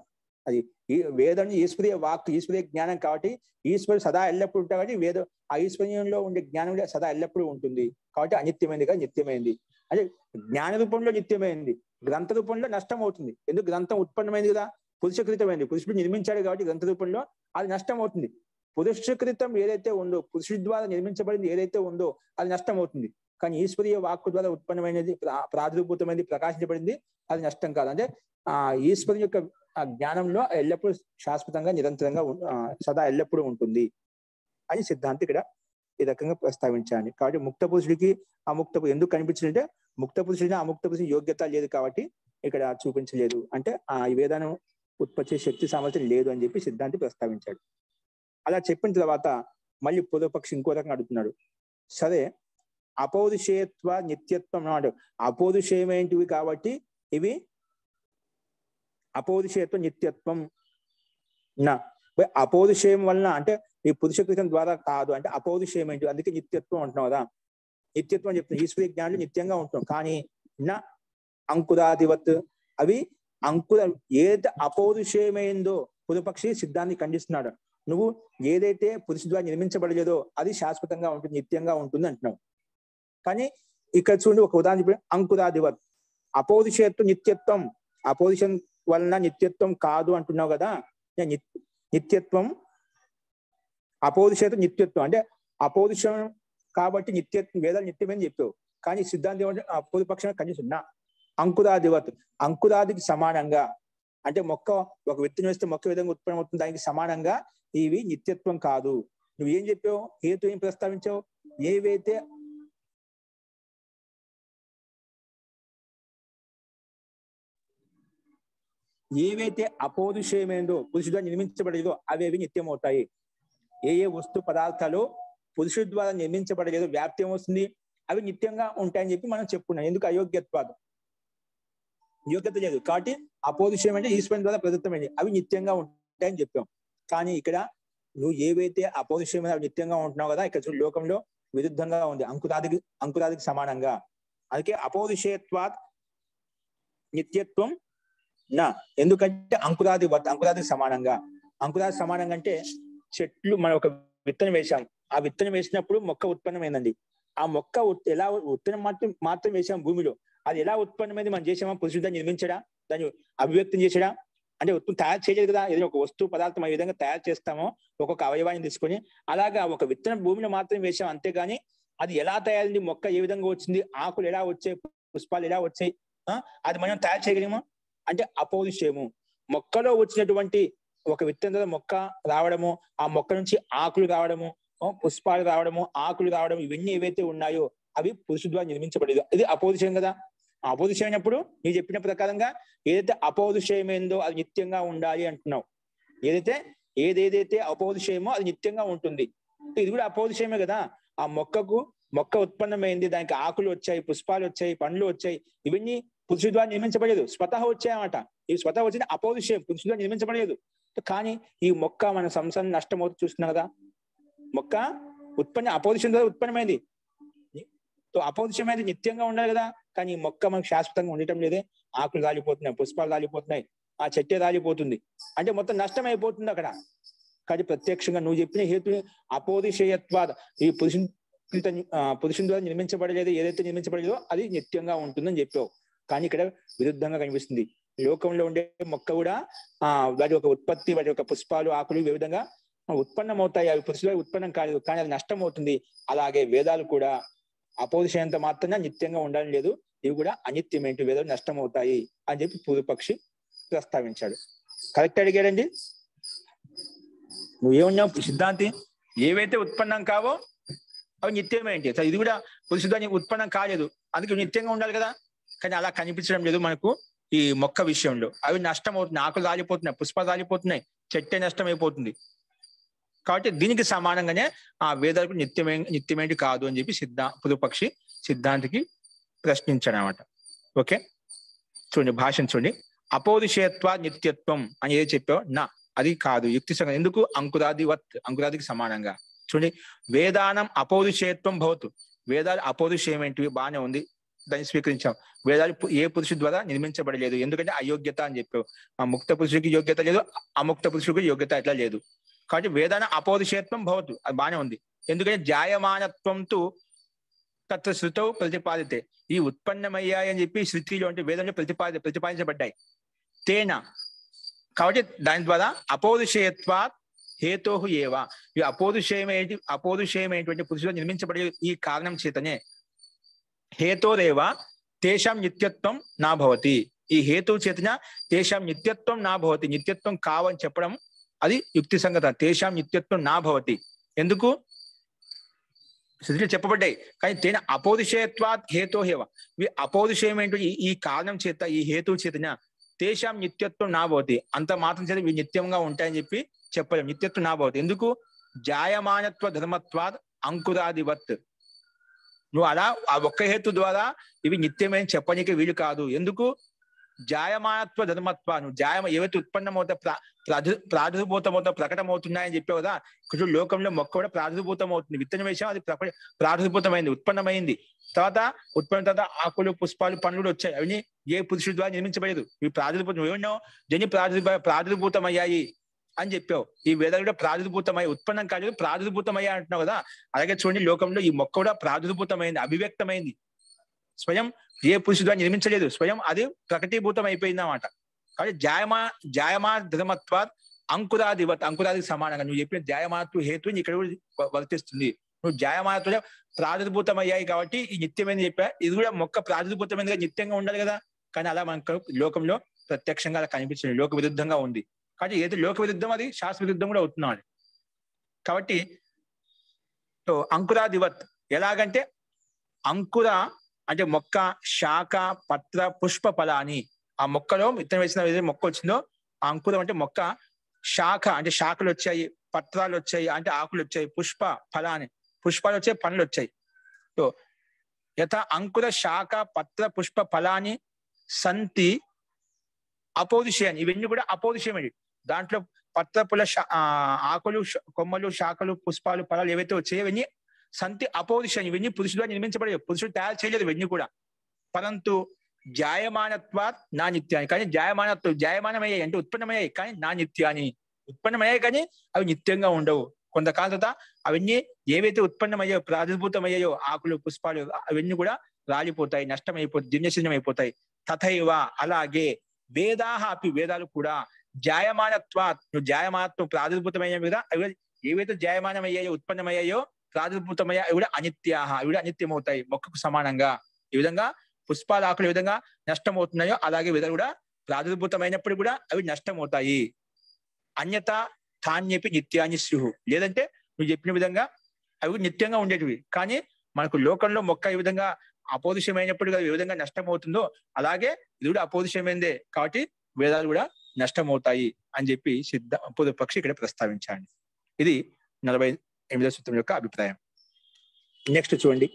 అది ఈ వేదం ఈశ్వరీయ వాక్, ఈశ్వరీయ జ్ఞానం కాబట్టి ఈశ్వరుడు సదా ఎల్లప్పుడు ఉంటాడు. కాబట్టి వేదం ఆ ఈశ్వర్యంలో ఉండే జ్ఞానం సదా ఎల్లప్పుడూ ఉంటుంది. కాబట్టి అనిత్యమైనది కదా నిత్యమైంది, అంటే జ్ఞాన రూపంలో నిత్యమైంది, గ్రంథ రూపంలో నష్టం అవుతుంది. ఎందుకు గ్రంథం ఉత్పన్నమైంది కదా, పురుషకృతమైంది, పురుషుడు నిర్మించాడు కాబట్టి గ్రంథ రూపంలో అది నష్టం అవుతుంది. పురుషకృతం ఏదైతే ఉందో, పురుషుడి ద్వారా నిర్మించబడింది ఏదైతే ఉందో అది నష్టం అవుతుంది. కానీ ఈశ్వరీయ వాక్కు ద్వారా ఉత్పన్నమైనది, ప్రాదుర్భూతమైనది, ప్రకాశించబడింది, అది నష్టం కాదు. అంటే ఆ ఈశ్వరుని యొక్క జ్ఞానంలో ఎల్లప్పుడూ శాశ్వతంగా నిరంతరంగా సదా ఎల్లప్పుడూ ఉంటుంది అని సిద్ధాంతి ఇక్కడ ఈ రకంగా ప్రస్తావించాలి. కాబట్టి ముక్త పురుషుడికి అముక్త ఎందుకు కనిపించిందంటే, ముక్త పురుషుడిని అముక్త పురుషుని యోగ్యత లేదు కాబట్టి ఇక్కడ చూపించలేదు, అంటే ఆ వేదాన్ని ఉత్పత్తి శక్తి సామర్థ్యం లేదు అని చెప్పి సిద్ధాంతి ప్రస్తావించాడు. అలా చెప్పిన తర్వాత మళ్ళీ పూర్వపక్షి ఇంకో రకంగా అడుగుతున్నాడు. సరే, అపౌరుషేయత్వ నిత్యత్వం అన్నాడు, అపౌరుషేయమైనవి కాబట్టి ఇవి అపౌరుషేయత్వ నిత్యత్వం నా అపౌరుషేయం వలన అంటే ఈ పురుషకృతం ద్వారా కాదు, అంటే అపౌరుషేయం ఏంటి, అందుకే నిత్యత్వం అంటున్నావు కదా. నిత్యత్వం అని చెప్తున్నాం, ఈశ్వరీయ జ్ఞానం నిత్యంగా ఉంటున్నాం. కానీ నా అంకురాధివత్, అవి ఏదైతే అపౌరుషేయమైందో పూర్వపక్షి సిద్ధాన్ని ఖండిస్తున్నాడు. నువ్వు ఏదైతే పురుషు ద్వారా నిర్మించబడలేదో అది శాశ్వతంగా ఉంటుంది, నిత్యంగా ఉంటుంది అంటున్నావు. కానీ ఇక్కడ చూడండి, ఒక ఉదాహరణ చెప్పి, అంకురాధివత్ అపౌరుషేత్వం నిత్యత్వం, అపౌరుషం వలన నిత్యత్వం కాదు అంటున్నావు కదా. నిత్యత్వం అపౌరుషేత్వం నిత్యత్వం అంటే అపౌరుషం కాబట్టి నిత్యత్వం, వేదాలు నిత్యమని చెప్పావు. కానీ సిద్ధాంతం ఏమంటే పూర్వపక్షంగా ఖండిస్తున్నా, అంకురాధివత్, అంకురాదికి సమానంగా, అంటే మొక్క ఒక విత్తనం వేస్తే మొక్క విధంగా ఉత్పన్నం అవుతుంది, దానికి సమానంగా ఇవి నిత్యత్వం కాదు. నువ్వేం చెప్పావు, హేతు ఏం ప్రస్తావించావు, ఏవైతే అపౌరుషేయమైందో, పురుషుడు నిర్మించబడలేదో అవేవి నిత్యం అవుతాయి. ఏ వస్తు పదార్థాలు పురుషుడి ద్వారా నిర్మించబడలేదో వ్యాప్తి ఏమొస్తుంది, అవి నిత్యంగా ఉంటాయని చెప్పి మనం చెప్పుకున్నాం. ఎందుకు అయోగ్యత్వాలు, యోగ్యత లేదు కాబట్టి అపౌరుషేయం అంటే ఈశ్వరుని ద్వారా ప్రదత్తమైనవి, అవి నిత్యంగా ఉంటాయని చెప్పాం. కానీ ఇక్కడ నువ్వు ఏవైతే అపౌరుషేయమైన అవి నిత్యంగా ఉంటున్నావు కదా, ఇక్కడ లోకంలో విరుద్ధంగా ఉంది, అంకురాదికి సమానంగా. అందుకే అపౌరుషేయత్వాత్ నిత్యత్వం నా, ఎందుకంటే అంకురాదికి సమానంగా. అంకురాది సమానంగా అంటే చెట్లు, మనం ఒక విత్తనం వేసాం, ఆ విత్తనం వేసినప్పుడు మొక్క ఉత్పన్నమైందండి. ఆ మొక్క ఎలా విత్తనం మాత్రం వేసాం భూమిలో, అది ఎలా ఉత్పన్నమైంది మనం చేసామా? పురుషుడు దాన్ని నిర్మించడా, దాన్ని అభివ్యక్తం చేసడా? అంటే ఉత్పత్తి తయారు చేయలేదు కదా. ఏదైనా ఒక వస్తువు పదార్థం ఏ విధంగా తయారు చేస్తామో ఒక్కొక్క అవయవాన్ని తీసుకొని, అలాగా ఒక విత్తనం భూమిలో మాత్రం వేసాం, అంతేగాని అది ఎలా తయారైంది, మొక్క ఏ విధంగా వచ్చింది, ఆకులు ఎలా వచ్చాయి, పుష్పాలు ఎలా వచ్చాయి, అది మనం తయారు చేయగలిమా అంటే అపౌరుషేయము. మొక్కలో వచ్చినటువంటి ఒక విత్తనం మొక్క రావడము, ఆ మొక్క నుంచి ఆకులు రావడము, పుష్పాలు రావడము, ఆకులు రావడం, ఇవన్నీ ఏవైతే ఉన్నాయో అవి పురుషుడు ద్వారా నిర్మించబడేది. ఇది అపౌరుషేయం కదా. అపౌరుషేయం అయినప్పుడు నీ చెప్పిన ప్రకారంగా ఏదైతే అపౌరుషేయమైందో అది నిత్యంగా ఉండాలి అంటున్నావు. ఏదైతే అపౌరుషేయమో అది నిత్యంగా ఉంటుంది. ఇది కూడా అపౌరుషేయమే కదా. ఆ మొక్క ఉత్పన్నమైంది, దానికి ఆకులు వచ్చాయి, పుష్పాలు వచ్చాయి, పండ్లు వచ్చాయి, ఇవన్నీ పురుషుడు ద్వారా నిర్మించబడలేదు, స్వతహా వచ్చాయన్నమాట. ఇవి స్వతహా వచ్చిన అపౌరుషేయం, పురుషుడు ద్వారా నిర్మించబడలేదు. కానీ ఈ మొక్క మన సంసారం నష్టమవుతూ చూస్తున్నాం కదా. మొక్క అపౌరుషం ద్వారా ఉత్పన్నమైంది, అపౌరుషమైనది నిత్యంగా ఉండాలి కదా. కానీ ఈ మొక్క మనకు శాశ్వతంగా ఉండటం లేదే. ఆకులు రాలిపోతున్నాయి, పుష్పాలు రాలిపోతున్నాయి, ఆ చెట్టే రాలిపోతుంది, అంటే మొత్తం నష్టం అయిపోతుంది అక్కడ. కానీ ప్రత్యక్షంగా నువ్వు చెప్పిన హేతు అపౌరుషేయత్వాద, ఈ పురుషుని ద్వారా నిర్మించబడలేదు, ఏదైతే నిర్మించబడలేదో అది నిత్యంగా ఉంటుందని చెప్పావు. కానీ ఇక్కడ విరుద్ధంగా కనిపిస్తుంది. లోకంలో ఉండే మొక్క కూడా వాటి యొక్క ఉత్పత్తి, వాటి యొక్క పుష్పాలు, ఆకులు ఏ విధంగా ఉత్పన్నం అవుతాయి, అవి పురుషులు ఉత్పన్నం కాలేదు, కానీ అది నష్టం అవుతుంది. అలాగే వేదాలు కూడా అపౌరుషేయంత మాత్రమే నిత్యంగా ఉండాలని లేదు, ఇవి కూడా అనిత్యమేంటి, వేదాలు నష్టం అవుతాయి అని చెప్పి పూర్వపక్షి ప్రస్తావించాడు. కరెక్ట్ అడిగాడండి. నువ్వేమన్నావు సిద్ధాంతి? ఏవైతే ఉత్పన్నం కావో అవి నిత్యమేంటి, ఇది కూడా పురుషుడు ఉత్పన్నం కాలేదు, అందుకే నిత్యంగా ఉండాలి కదా. కానీ అలా కనిపించడం లేదు మనకు ఈ మొక్క విషయంలో. అవి నష్టం అవుతున్నాయి, ఆకులు రాలిపోతున్నాయి, పుష్పాలు రాలిపోతున్నాయి, చెట్టే నష్టం అయిపోతుంది. కాబట్టి దీనికి సమానంగానే ఆ వేదాలకు నిత్యమేంటి కాదు అని చెప్పి పూర్వపక్షి సిద్ధాంతికి ప్రశ్నించాడు అనమాట. ఓకే, చూడండి భాషను చూడండి. అపౌరుషేయత్వ నిత్యత్వం అని ఏది చెప్పావు నా, అది కాదు యుక్తి సంగతి. ఎందుకు? అంకురాదికి సమానంగా. చూడండి, వేదానం అపౌరుషేయత్వం భవతు, వేదాలు అపౌరుషేయం ఏంటివి, బాగానే ఉంది, దాన్ని స్వీకరించాం. వేదాలు ఏ పురుషుడి ద్వారా నిర్మించబడలేదు, ఎందుకంటే అయోగ్యత అని చెప్పావు. ఆ ముక్త పురుషుడికి యోగ్యత లేదు, అముక్త పురుషుడికి యోగ్యత ఎట్లా లేదు. కాబట్టి వేదాన అపౌరుషేయత్వం భవతు, అది బాగానే ఉంది. ఎందుకంటే జాయమానత్వంతో తత్వ శృతౌ ప్రతిపాదితే, ఈ ఉత్పన్నమయ్యాయి అని చెప్పి శృతిలో అంటే వేదంలో ప్రతిపాదించబడ్డాయి తేన. కాబట్టి దాని ద్వారా అపౌరుషేయత్వాత్ హేతోహు ఏవ, ఈ అపౌరుషేయమైనటువంటి పురుషులు నిర్మించబడే ఈ కారణం చేతనే హేతోరేవ తేషాం నిత్యత్వం నా భవతి, ఈ హేతు చేతన తేషాం నిత్యత్వం నా భవతి, నిత్యత్వం కావని చెప్పడం అది యుక్తి సంగత. తేషాం నిత్యత్వం నా భవతి, ఎందుకు శృతిలో చెప్పబడ్డాయి. కానీ తేన అపౌరుషేయత్వాత్ హేతోహేవ, ఈ అపౌరుషేయమైనటువంటి ఈ కారణం చేత, ఈ హేతు చేతన తేషాం నిత్యత్వం నా భవతి, అంత మాత్రం చేత ఇవి నిత్యంగా ఉంటాయని చెప్పి చెప్పలేం. నిత్యత్వం నా భవతి ఎందుకు? జాయమానత్వ ధర్మత్వాద్ అంకురాదివత్, నువ్వు అలా ఆ ఒక్క హేతు ద్వారా ఇవి నిత్యమని చెప్పనీకి వీలు కాదు. ఎందుకు? జాయమానత్వ ధర్మత్వ, నువ్వు ఏవైతే ఉత్పన్నమవుతా ప్రాదుర్భూతమవుతా ప్రకటమవుతున్నాయని చెప్పావు కదా. కొంచెం లోకంలో మొక్క కూడా ప్రాదుర్భూతం అవుతుంది, విత్తనం వేసాం, అది ప్రాదుర్భూతమైంది, ఉత్పన్నమైంది. ఉత్పన్న తర్వాత ఆకులు, పుష్పాలు, పండ్లు వచ్చాయి, అవన్నీ ఏ పురుషుడి ద్వారా నిర్మించబడలేదు, ఇవి ప్రాదుర్భూతం. ఏమన్నావు? జని ప్రాదుర్భూతమయ్యాయి అని చెప్పావు. ఈ వేదాలు కూడా ప్రాదుర్భూతమై, ఉత్పన్నం కాలేదు, ప్రాదుర్భూతమయ్యా అంటున్నావు కదా. అలాగే చూడండి, లోకంలో ఈ మొక్క కూడా ప్రాదుర్భూతమైంది, అభివ్యక్తమైంది, స్వయం ఏ పురుషుడు ద్వారా నిర్మించలేదు, స్వయం అది ప్రకటీభూతం అయిపోయింది అన్నమాట. కాబట్టి జాయమా ధర్మత్వాత్ అంకురాదివత్, అంకురాదికి సమానంగా నువ్వు చెప్పిన జాయమానత్వ హేతు ఇక్కడ కూడా వర్తిస్తుంది. నువ్వు జాయమానత్వ ప్రాదుర్భూతమయ్యాయి కాబట్టి ఈ నిత్యమైనది చెప్పా, ఇది కూడా మొక్క ప్రాదుర్భూతమైనదిగా నిత్యంగా ఉండాలి కదా. కానీ అలా మనకు లోకంలో ప్రత్యక్షంగా అలా కనిపించింది, లోక విరుద్ధంగా ఉంది. కాబట్టి ఏది లోక విరుద్ధం అది శాస్త్ర విరుద్ధం కూడా అవుతున్నాడు. కాబట్టి అంకురాదివత్ ఎలాగంటే, అంకుర అంటే మొక్క, శాఖ, పత్ర, పుష్ప, ఫల అని ఆ మొక్కలో విత్తనం వేసిన ఏదైతే మొక్క వచ్చిందో ఆ అంకురం అంటే మొక్క, శాఖ అంటే శాఖలు వచ్చాయి, పత్రాలు వచ్చాయి అంటే ఆకులు వచ్చాయి, పుష్ప ఫల అని పుష్పాలు వచ్చాయి, పండ్లు వచ్చాయి. సో యథ అంకుర శాఖ పత్ర పుష్ప ఫలాని సంతి అపౌరుషేయాన్ని, ఇవన్నీ కూడా అపౌరుషేయమండి. దాంట్లో పత్రపుల ఆకులు, కొమ్మలు, శాఖలు, పుష్పాలు, ఫలాలు ఏవైతే వచ్చాయో ఇవన్నీ సంతి అపౌరుషేయం, ఇవన్నీ పురుషుడు నిర్మించబడే, పురుషుడు తయారు చేయలేదు ఇవన్నీ కూడా. పరంతు జాయమానత్వాత్ నా నిత్యాన్ని, కానీ జాయమానమయ్యాయి అంటే ఉత్పన్నమయ్యాయి, కానీ నా నిత్యాన్ని, ఉత్పన్నమయ్యాయి కానీ అవి నిత్యంగా ఉండవు. కొంతకాలం తర్వాత అవన్నీ ఏవైతే ఉత్పన్నమయ్యాయో, ప్రాదుర్భూతమయ్యాయో, ఆకులు, పుష్పాలు అవన్నీ కూడా రాలిపోతాయి, నష్టమైపోతాయి, దిన్యశూన్యం అయిపోతాయి. తథైవ అలాగే వేదాహ అపి, వేదాలు కూడా జాయమానత్వాత్, నువ్వు జాయమానత్వం ప్రాదుర్భూతమయ్యాయి కదా, అవి ఏవైతే జాయమానమయ్యాయో, ఉత్పన్నమయ్యాయో, ప్రాదుర్భూతమయ్యా, అవి కూడా అనిత్యాహ, అవి కూడా అనిత్యమవుతాయి మొక్కకు సమానంగా. ఈ విధంగా పుష్పాల ఆకులు ఏ విధంగా నష్టమవుతున్నాయో అలాగే వేదాలు కూడా ప్రాదుర్భూతమైనప్పుడు కూడా అవి నష్టమవుతాయి. అన్యత తాన్యపి నిత్యాన్ని స్యుహు, లేదంటే నువ్వు చెప్పిన విధంగా అవి నిత్యంగా ఉండేటివి, కానీ మనకు లోకంలో మొక్క ఈ విధంగా అపౌరుషమైనప్పుడు కదా ఏ విధంగా నష్టమవుతుందో అలాగే ఇది కూడా అపౌరుషమైందే, కాబట్టి వేదాలు కూడా నష్టమవుతాయి అని చెప్పి పూర్వపక్షి ఇక్కడ ప్రస్తావించాడు. ఇది 48వ సూత్రం యొక్క అభిప్రాయం. నెక్స్ట్ చూడండి,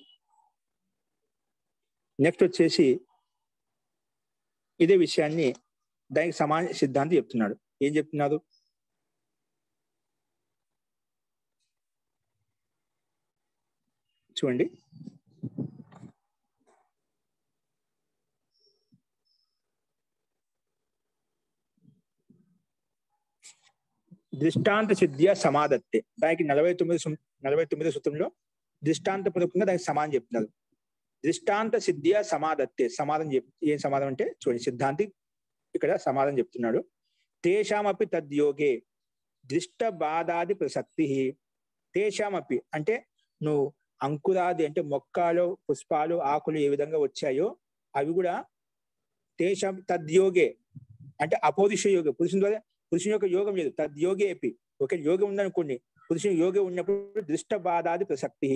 నెక్స్ట్ వచ్చేసి ఇదే విషయాన్ని దానికి సమాన సిద్ధాంతి చెప్తున్నాడు. ఏం చెప్తున్నారు? చూడండి, దృష్టాంత సిద్ధియ సమాధత్తే, దానికి 49వ సూత్రంలో దృష్టాంతపూర్వకంగా దానికి సమానం చెప్తున్నారు. దృష్టాంత సిద్ధియ సమాధత్తే, సమాధానం ఏం సమాధానం అంటే చూడండి, సిద్ధాంతి ఇక్కడ సమాధానం చెప్తున్నాడు. తేషామపి తద్యోగే దృష్ట బాధాది ప్రసక్తి, తేషామపి అంటే నువ్వు అంకురాది అంటే మొక్కలు, పుష్పాలు, ఆకులు ఏ విధంగా వచ్చాయో అవి కూడా తేషాం తద్యోగే అంటే అపౌరుష యోగ, పురుషుని యొక్క యోగం లేదు, తద్యోగే అపి, ఒక యోగం ఉందనుకోండి, పురుషుని యోగం ఉన్నప్పుడు దృష్ట బాధాది ప్రసక్తి,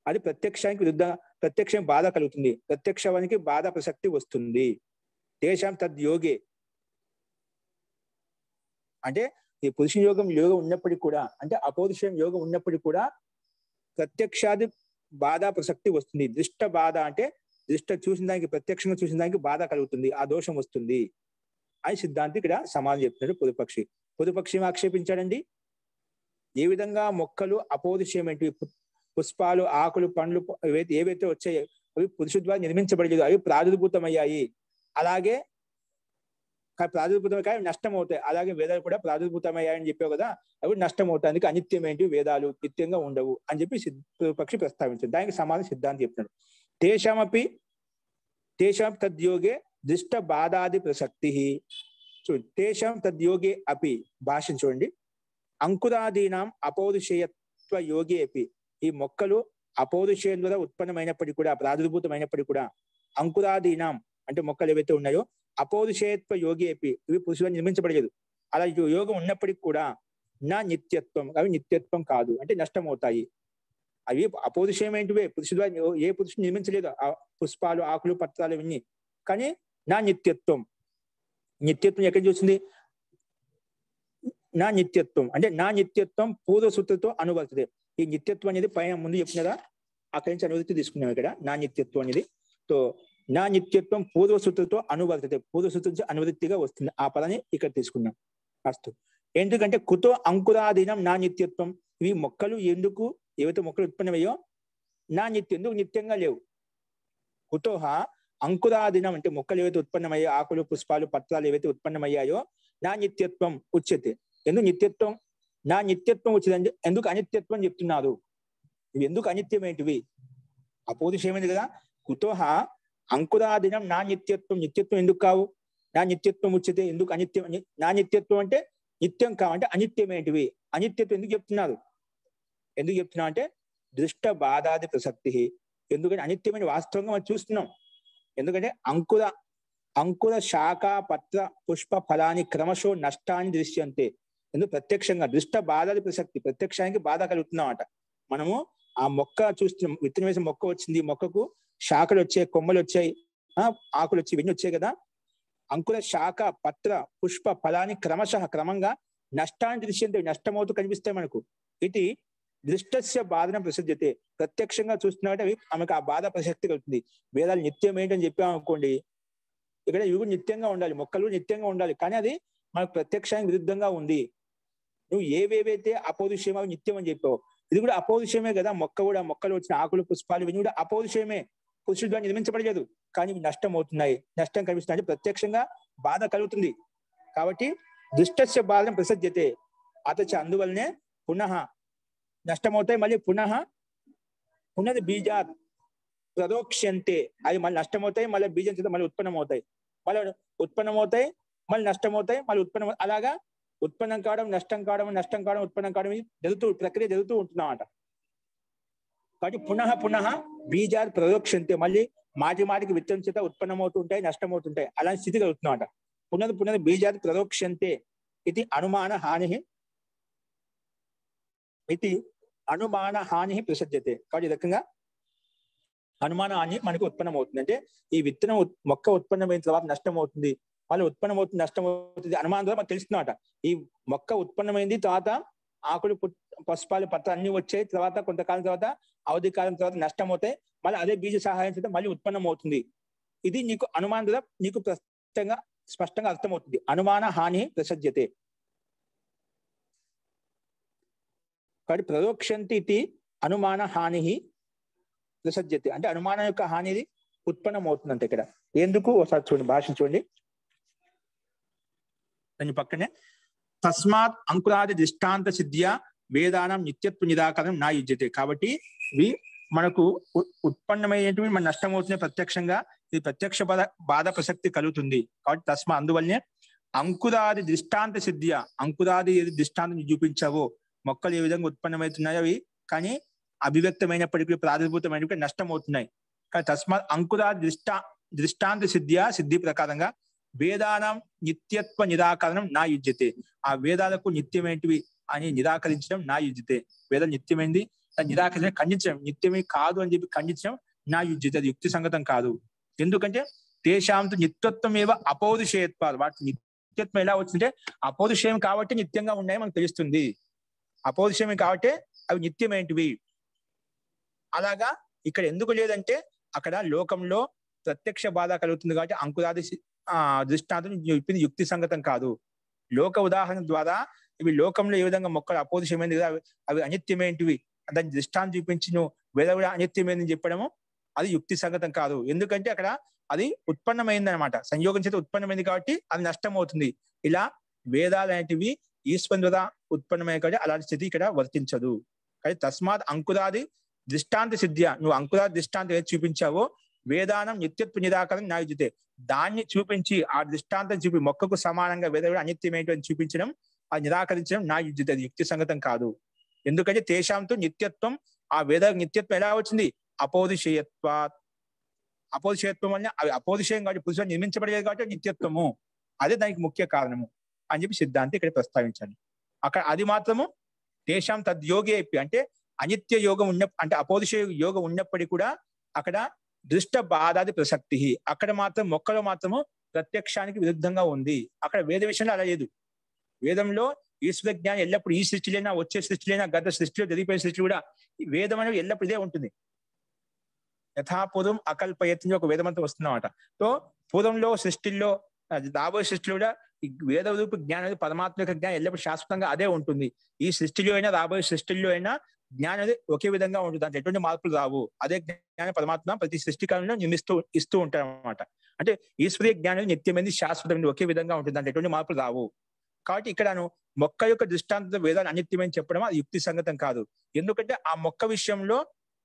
అది ప్రత్యక్షానికి విరుద్ధ, ప్రత్యక్షం బాధ కలుగుతుంది, ప్రత్యక్షానికి బాధ ప్రసక్తి వస్తుంది. తేషాం తద్యోగే అంటే ఈ పురుషుని యోగం ఉన్నప్పటికీ కూడా, అంటే అపౌరుషం యోగం ఉన్నప్పటికీ కూడా ప్రత్యక్షాది బాధ ప్రసక్తి వస్తుంది. దృష్ట బాధ అంటే దృష్ట చూసిన దానికి, ప్రత్యక్షంగా చూసిన దానికి బాధ కలుగుతుంది, ఆ దోషం వస్తుంది అని సిద్ధాంతి ఇక్కడ సమాధానం చెప్తున్నాడు. పొదుపక్షి ఆక్షేపించాడండి. ఏ విధంగా మొక్కలు అపౌరుషేమేంటి, పుష్పాలు, ఆకులు, పండ్లు ఏవైతే వచ్చాయో అవి పురుషుడి ద్వారా నిర్మించబడలేదు, అవి ప్రాదుర్భూతమయ్యాయి, అలాగే ప్రాదుర్భూతమై నష్టం అవుతాయి, అలాగే వేదాలు కూడా ప్రాదుర్భూతమయ్యాయని చెప్పావు కదా, అవి నష్టం అవుతాయి, అందుకే అనిత్యం ఏంటి, వేదాలు నిత్యంగా ఉండవు అని చెప్పి పక్షి ప్రస్తావించాడు. దానికి సమాధానం సిద్ధాంతి చెప్తున్నాడు. తేషాం తద్యోగే దృష్ట బాధాది ప్రసక్తి, చూడండి, తేషాం తద్యోగే అపి, భాషను చూడండి, అంకురాదీనాం అపౌరుషేయత్వ యోగే అపి, ఈ మొక్కలు అపౌరుషేయం ద్వారా ఉత్పన్నమైనప్పటికీ కూడా, ప్రాదుర్భూతమైనప్పటికీ కూడా, అంకురాదీనాం అంటే మొక్కలు ఏవైతే ఉన్నాయో అపౌరుషేయత్వ యోగి అపి, ఇవి పురుషులు నిర్మించబడలేదు, అలా యోగం ఉన్నప్పటికీ కూడా నా నిత్యత్వం, అవి నిత్యత్వం కాదు, అంటే నష్టం అవుతాయి. అవి అపౌరుషేయం ఏంటివే, పురుషుడు ఏ పురుషుడు నిర్మించలేదు ఆ పుష్పాలు, ఆకులు, పత్రాలు ఇవన్నీ, కానీ నా నిత్యత్వం, నిత్యత్వం ఎక్కడ చూసింది? నా నిత్యత్వం అంటే నా నిత్యత్వం పూర్వసూత్రతో అనువర్తితే, ఈ నిత్యత్వం అనేది పైన ముందు చెప్పినదా, అక్కడి నుంచి అనువర్తి తీసుకున్నాం ఇక్కడ. నా నిత్యత్వం అనేది తో నా నిత్యత్వం పూర్వసూత్రతో అనువర్తితే, పూర్వసూత్ర నుంచి అనువృత్తిగా వస్తుంది, ఆ పదాన్ని ఇక్కడ తీసుకున్నాం. అస్తు, ఎందుకంటే కుతో అంకురాధీనం నా నిత్యత్వం, ఇవి మొక్కలు ఎందుకు, ఏవైతే మొక్కలు ఉత్పన్నమయ్యో నా నిత్యం ఎందుకు నిత్యంగా లేవు. కుతోహ అంకురాధీనం అంటే మొక్కలు ఏవైతే ఉత్పన్నమయ్యో, ఆకులు, పుష్పాలు, పత్రాలు ఏవైతే ఉత్పన్నమయ్యాయో నా నిత్యత్వం ఉచ్యతే, ఎందుకు నిత్యత్వం, నా నిత్యత్వం వచ్చిందంటే ఎందుకు అనిత్యత్వం చెప్తున్నారు, ఇవి ఎందుకు అనిత్యం ఏంటివి, అపౌరుషేమైంది కదా. కుతోహ అంకురాధీనం నా నిత్యత్వం, నిత్యత్వం ఎందుకు కావు, నా నిత్యత్వం ఉచ్యతే, ఎందుకు అనిత్యం, నా నిత్యత్వం అంటే నిత్యం కావంటే అనిత్యం ఏంటివి, అనిత్యత్వం ఎందుకు చెప్తున్నారు అంటే దృష్ట బాధాది ప్రసక్తి, ఎందుకంటే అనిత్యమైన వాస్తవంగా మనం చూస్తున్నాం, ఎందుకంటే అంకుర శాఖ పత్ర పుష్ప ఫలాన్ని క్రమశో నష్టాన్ని దృశ్యంతే, ఎందుకు ప్రత్యక్షంగా దృష్ట బాధాది ప్రసక్తి, ప్రత్యక్షానికి బాధ కలుగుతున్నామట. మనము ఆ మొక్క చూస్తున్నాం, విత్తనం వేసిన మొక్క వచ్చింది, మొక్కకు శాఖలు వచ్చాయి, కొమ్మలు వచ్చాయి, ఆకులు వచ్చాయి, ఇవన్నీ వచ్చాయి కదా. అంకుర శాఖ పత్ర పుష్ప ఫలాన్ని క్రమంగా నష్టాన్ని దృశ్యంతే, నష్టమవుతూ కనిపిస్తాయి మనకు. ఇది దృష్టస్య బాధన ప్రసిద్ధ్యతే, ప్రత్యక్షంగా చూస్తున్నట్టు అవి ఆమెకు ఆ బాధ ప్రసక్తి కలుగుతుంది. వేదాలు నిత్యం ఏంటని చెప్పామనుకోండి, ఇక్కడ ఇవి నిత్యంగా ఉండాలి, మొక్కలు నిత్యంగా ఉండాలి, కానీ అది మనకు ప్రత్యక్షానికి విరుద్ధంగా ఉంది. నువ్వు ఏవేవైతే అపౌరుషేయం అవి నిత్యం అని చెప్పావు, ఇది కూడా అపౌరుషేయమే కదా. మొక్క కూడా, మొక్కలు వచ్చిన ఆకులు పుష్పాలు ఇవన్నీ కూడా అపౌరుషేయమే, పురుషుడు ద్వారా నిర్మించబడలేదు, కానీ ఇవి నష్టం అవుతున్నాయి, నష్టం కనిపిస్తున్నాయి అంటే ప్రత్యక్షంగా బాధ కలుగుతుంది. కాబట్టి దుష్టస్య బాధన ప్రసజ్యతే అతచ, అందువల్లనే పునః నష్టమవుతాయి, మళ్ళీ పునః బీజాత్ ప్రదోక్ష్యంతే, అవి మళ్ళీ నష్టమవుతాయి, మళ్ళీ బీజం చేత మళ్ళీ ఉత్పన్నమవుతాయి, మళ్ళీ ఉత్పన్నమవుతాయి, మళ్ళీ నష్టమవుతాయి, మళ్ళీ ఉత్పన్నం, అలాగా ఉత్పన్నం కావడం, నష్టం కావడం, నష్టం కావడం, ఉత్పన్నం కావడం, ప్రక్రియ జరుగుతూ ఉంటున్నమాట. కాబట్టి పునః బీజాత్ ప్రదోక్ష్యంతే, మళ్ళీ మాటికి విత్తనం చేత ఉత్పన్నమవుతుంటాయి, నష్టమవుతుంటాయి, అలాంటి స్థితి కలుగుతున్నమాట. పునః బీజాత్ ప్రదోక్ష్యంతే ఇది అనుమాన హాని ప్రసజ్యతే. కాబట్టి ఈ రకంగా అనుమాన హాని మనకు ఉత్పన్నం అవుతుంది. అంటే ఈ విత్తనం మొక్క ఉత్పన్నమైన తర్వాత నష్టం అవుతుంది, మళ్ళీ ఉత్పన్నమవుతుంది, నష్టం అవుతుంది, అనుమానం ద్వారా మనకు తెలుస్తున్నమాట. ఈ మొక్క ఉత్పన్నమైంది, తర్వాత ఆకులు పుష్పాలు పత్రాలు అన్ని వచ్చాయి, తర్వాత కొంతకాలం తర్వాత అవధి కాలం తర్వాత నష్టం అవుతాయి, మళ్ళీ అదే బీజ సహాయం చేత మళ్ళీ ఉత్పన్నం అవుతుంది. ఇది నీకు అనుమానం ద్వారా నీకు స్పష్టంగా అర్థమవుతుంది. అనుమాన హాని ప్రసజ్యతే. కాబట్టి ప్రదోక్షంతి ఇది అనుమాన హాని ప్రసజ్యతే, అంటే అనుమానం యొక్క హాని ఉత్పన్నం అవుతుందంటే ఇక్కడ. ఎందుకు ఒకసారి చూడండి, భాష చూడండి, దాని పక్కనే తస్మాత్ అంకురాది దృష్టాంత సిద్ధ్యా వేదానం నిత్యత్వ నిరాకరణం నా యుజ్యతే. కాబట్టి ఇవి మనకు ఉత్పన్నమయ్యేటువంటి మన నష్టం అవుతుంది ప్రత్యక్షంగా, ఇది ప్రత్యక్ష బాధ ప్రసక్తి కలుగుతుంది. కాబట్టి తస్మా, అందువల్లనే అంకురాది దృష్టాంత సిద్ధ్యా, అంకురాది ఏది దృష్టాంతం చూపించావో, మొక్కలు ఏ విధంగా ఉత్పన్నమవుతున్నాయో అవి కానీ అభివ్యక్తమైనప్పటికీ ప్రాతిభూతమైనప్పటికీ నష్టం అవుతున్నాయి. కానీ తస్మాత్ అంకురాది దృష్టాంత సిద్ధి ప్రకారంగా వేదానం నిత్యత్వ నిరాకరణం నా యుజ్యతే, ఆ వేదాలకు నిత్యమైనవి అని నిరాకరించడం నా యుజ్యతే. వేదం నిత్యమైంది నిరాకరించడం, ఖండించడం, నిత్యమే కాదు అని చెప్పి ఖండించడం నా యుజ్యతే, అది యుక్తి సంగతం కాదు. ఎందుకంటే తేషాంతు నిత్యత్వం ఏవ అపౌరుషేయత్వాలు, వాటి నిత్యత్వం ఎలా వచ్చిందంటే అపౌరుషేయం కాబట్టి నిత్యంగా ఉన్నాయి మనకు తెలుస్తుంది, అపౌరుషేయం కాబట్టి అవి నిత్యమైనవి. అలాగా ఇక్కడ ఎందుకు లేదంటే అక్కడ లోకంలో ప్రత్యక్ష బాధ కలుగుతుంది కాబట్టి అంకురాది దృష్టాంతం చెప్పింది యుక్తి సంగతం కాదు. లోక ఉదాహరణ ద్వారా ఇవి లోకంలో ఏ విధంగా మొక్కలు అపౌరుషమైనది కదా, అవి అనిత్యమైనవి, దాని దృష్టాంతం చూపించి నువ్వు వేద కూడా అనిత్యమైనది చెప్పడము అది యుక్తి సంగతం కాదు. ఎందుకంటే అక్కడ అది ఉత్పన్నమైంది అనమాట, సంయోగం చేత ఉత్పన్నమైంది కాబట్టి అది నష్టం అవుతుంది. ఇలా వేదాలు అనేటివి ఈశ్వరుని ద్వారా ఉత్పన్నమైన కాబట్టి అలాంటి స్థితి ఇక్కడ వర్తించదు. కానీ తస్మాత్ అంకురాది దృష్టాంత సిద్ధ్య, నువ్వు అంకురాది దృష్టాంతం ఏది చూపించావో వేదానం నిత్యత్వ నిరాకరణ నా యుజ్యతే, దాన్ని చూపించి ఆ దృష్టాంతం చూపి మొక్కకు సమానంగా వేద కూడా అనిత్యమేంటి అని చూపించడం, అది నిరాకరించడం నా యుజ్యతే, అది యుక్తి సంగతం కాదు. ఎందుకంటే తేషాంతో నిత్యత్వం, ఆ వేద నిత్యత్వం ఎలా వచ్చింది, అపౌరుషేయత్వం వల్ల అవి అపౌరుషేయం కాబట్టి పురుషులు నిర్మించబడేది కాబట్టి నిత్యత్వము, అదే దానికి ముఖ్య కారణము అని చెప్పి సిద్ధాంతి ఇక్కడ ప్రస్తావించాలి. అక్కడ అది మాత్రము తేషాం తద్యోగి అయిపోయి, అంటే అనిత్య యోగం అంటే అపౌరుష యోగం ఉన్నప్పటికీ కూడా అక్కడ దృష్ట బాధాది ప్రసక్తి, అక్కడ మాత్రం మొక్కలో మాత్రము ప్రత్యక్షానికి విరుద్ధంగా ఉంది. అక్కడ వేద విషయంలో అలా లేదు. వేదంలో ఈశ్వర జ్ఞానం ఎల్లప్పుడు ఈ సృష్టిలైనా వచ్చే సృష్టిలైనా గత సృష్టిలో జరిగిపోయే సృష్టి కూడా వేదం అనేది ఎల్లప్పుడు ఇదే ఉంటుంది. యథాపూర్వం అకల్పయత్ని ఒక వేదమంతా వస్తుందన్నమాట. సో పూర్వంలో సృష్టిల్లో రాబోయే సృష్టిలో కూడా ఈ వేద రూప జ్ఞానం, పరమాత్మ యొక్క జ్ఞానం ఎల్లప్పుడు శాశ్వతంగా అదే ఉంటుంది. ఈ సృష్టిలో అయినా రాబోయే సృష్టిల్లో అయినా జ్ఞానం అనేది ఒకే విధంగా ఉంటుంది, దాంట్లో ఎటువంటి మార్పులు రావు. అదే జ్ఞానం పరమాత్మ ప్రతి సృష్టి కాలంలో ఇస్తూ ఉంటారు అనమాట. అంటే ఈశ్వరీయ జ్ఞానం నిత్యమైనది, శాశ్వతమైనది, ఒకే విధంగా ఉంటుంది, దాంట్లో ఎటువంటి మార్పులు రావు. కాబట్టి ఇక్కడను మొక్క యొక్క దృష్టాంత వేదాన్ని అనిత్యమని చెప్పడం అది యుక్తి సంగతం కాదు. ఎందుకంటే ఆ మొక్క విషయంలో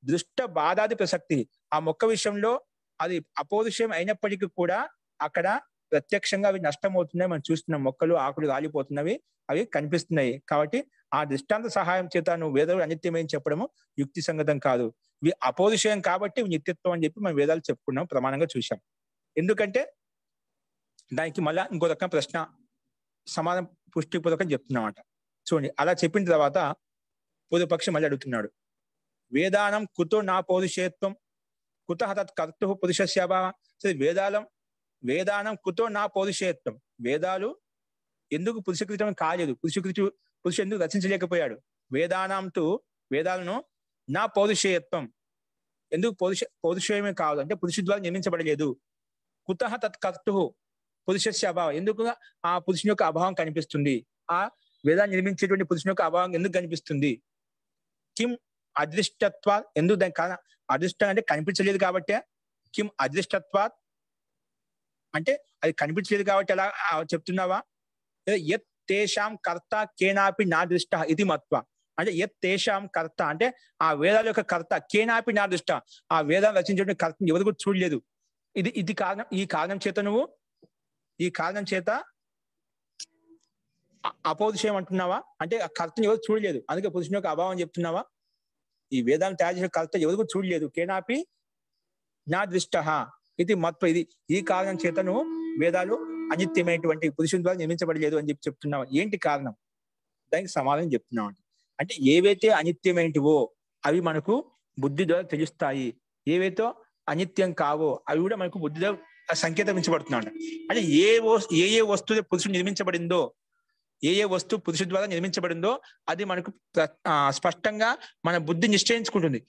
దృష్ట బాధాది ప్రసక్తి, ఆ మొక్క విషయంలో అది అపౌరుషయం అయినప్పటికీ కూడా అక్కడ ప్రత్యక్షంగా అవి నష్టం అవుతున్నాయి, మనం చూస్తున్నాం, మొక్కలు ఆకులు రాలిపోతున్నవి, అవి కనిపిస్తున్నాయి. కాబట్టి ఆ దృష్టాంత సహాయం చేత నువ్వు వేదాలు అనిత్యమని చెప్పడము యుక్తి సంగతం కాదు. ఇవి అపౌరుషయం కాబట్టి నిత్యత్వం అని చెప్పి మనం వేదాలు చెప్పుకున్నాం, ప్రమాణంగా చూసాం. ఎందుకంటే దానికి మళ్ళా ఇంకో రకం ప్రశ్న సమాధానం పుష్టిపూర్వకం చెప్తున్నమాట. చూడండి, అలా చెప్పిన తర్వాత పూర్వపక్షం మళ్ళీ అడుగుతున్నాడు, వేదానం కుతో నా పౌరుషేత్వం కుతః తత్ కర్తు పురుషస్యాభావ. వేదానం కుతో నా పౌరుషేత్వం, వేదాలు ఎందుకు పురుషకృతం కాలేదు, పురుషు ఎందుకు రచించలేకపోయాడు. వేదానంతో వేదాలను నా పౌరుషేయత్వం, ఎందుకు పౌరుషేయమే కాదు అంటే పురుషు ద్వారా నిర్మించబడలేదు. కుతః తత్కర్తు పురుషస్య అభావం, ఎందుకు ఆ పురుషుని యొక్క అభావం కనిపిస్తుంది, ఆ వేదాన్ని నిర్మించేటువంటి పురుషుని యొక్క అభావం ఎందుకు కనిపిస్తుంది. కిం అదృష్టత్వా, ఎందుకు దాని కారణం, అదృష్టం అంటే కనిపించలేదు కాబట్టి. కిం అదృష్టత్వా అంటే అది కనిపించలేదు కాబట్టి అలా చెప్తున్నావా. యత్ తేషాం కర్త కేనాపి నా దృష్ట ఇది మత్వ, అంటే యత్ తేషాం కర్త అంటే ఆ వేదాల యొక్క కర్త, కేనాపి నా దృష్ట, ఆ వేదాలు రచించేటువంటి కర్తను ఎవరు కూడా చూడలేదు. ఇది కారణం, ఈ కారణం చేత అపౌరుషయం అంటున్నావా, అంటే ఆ కర్తను ఎవరు చూడలేదు అందుకే పురుషుని యొక్క అభావం చెప్తున్నావా. ఈ వేదాలను తయారు చేసిన కర్త ఎవరు కూడా చూడలేదు. కేనాపి నా దృష్ట ఇది మత్వ, ఈ కారణం చేత నువ్వు వేదాలు అనిత్యమైనటువంటి పురుషుని ద్వారా నిర్మించబడలేదు అని చెప్తున్నావా. ఏంటి కారణం, దానికి సమాధానం చెప్తున్నావు. అంటే ఏవైతే అనిత్యమైనవో అవి మనకు బుద్ధి ద్వారా తెలుస్తాయి, ఏవైతే అనిత్యం కావో అవి కూడా మనకు బుద్ధి ద్వారా సంకేతించబడుతున్నాడు. అంటే ఏ వస్తువు పురుషుడు నిర్మించబడిందో, ఏ వస్తువు పురుషుడు ద్వారా నిర్మించబడిందో అది మనకు స్పష్టంగా మన బుద్ధి నిశ్చయించుకుంటుంది.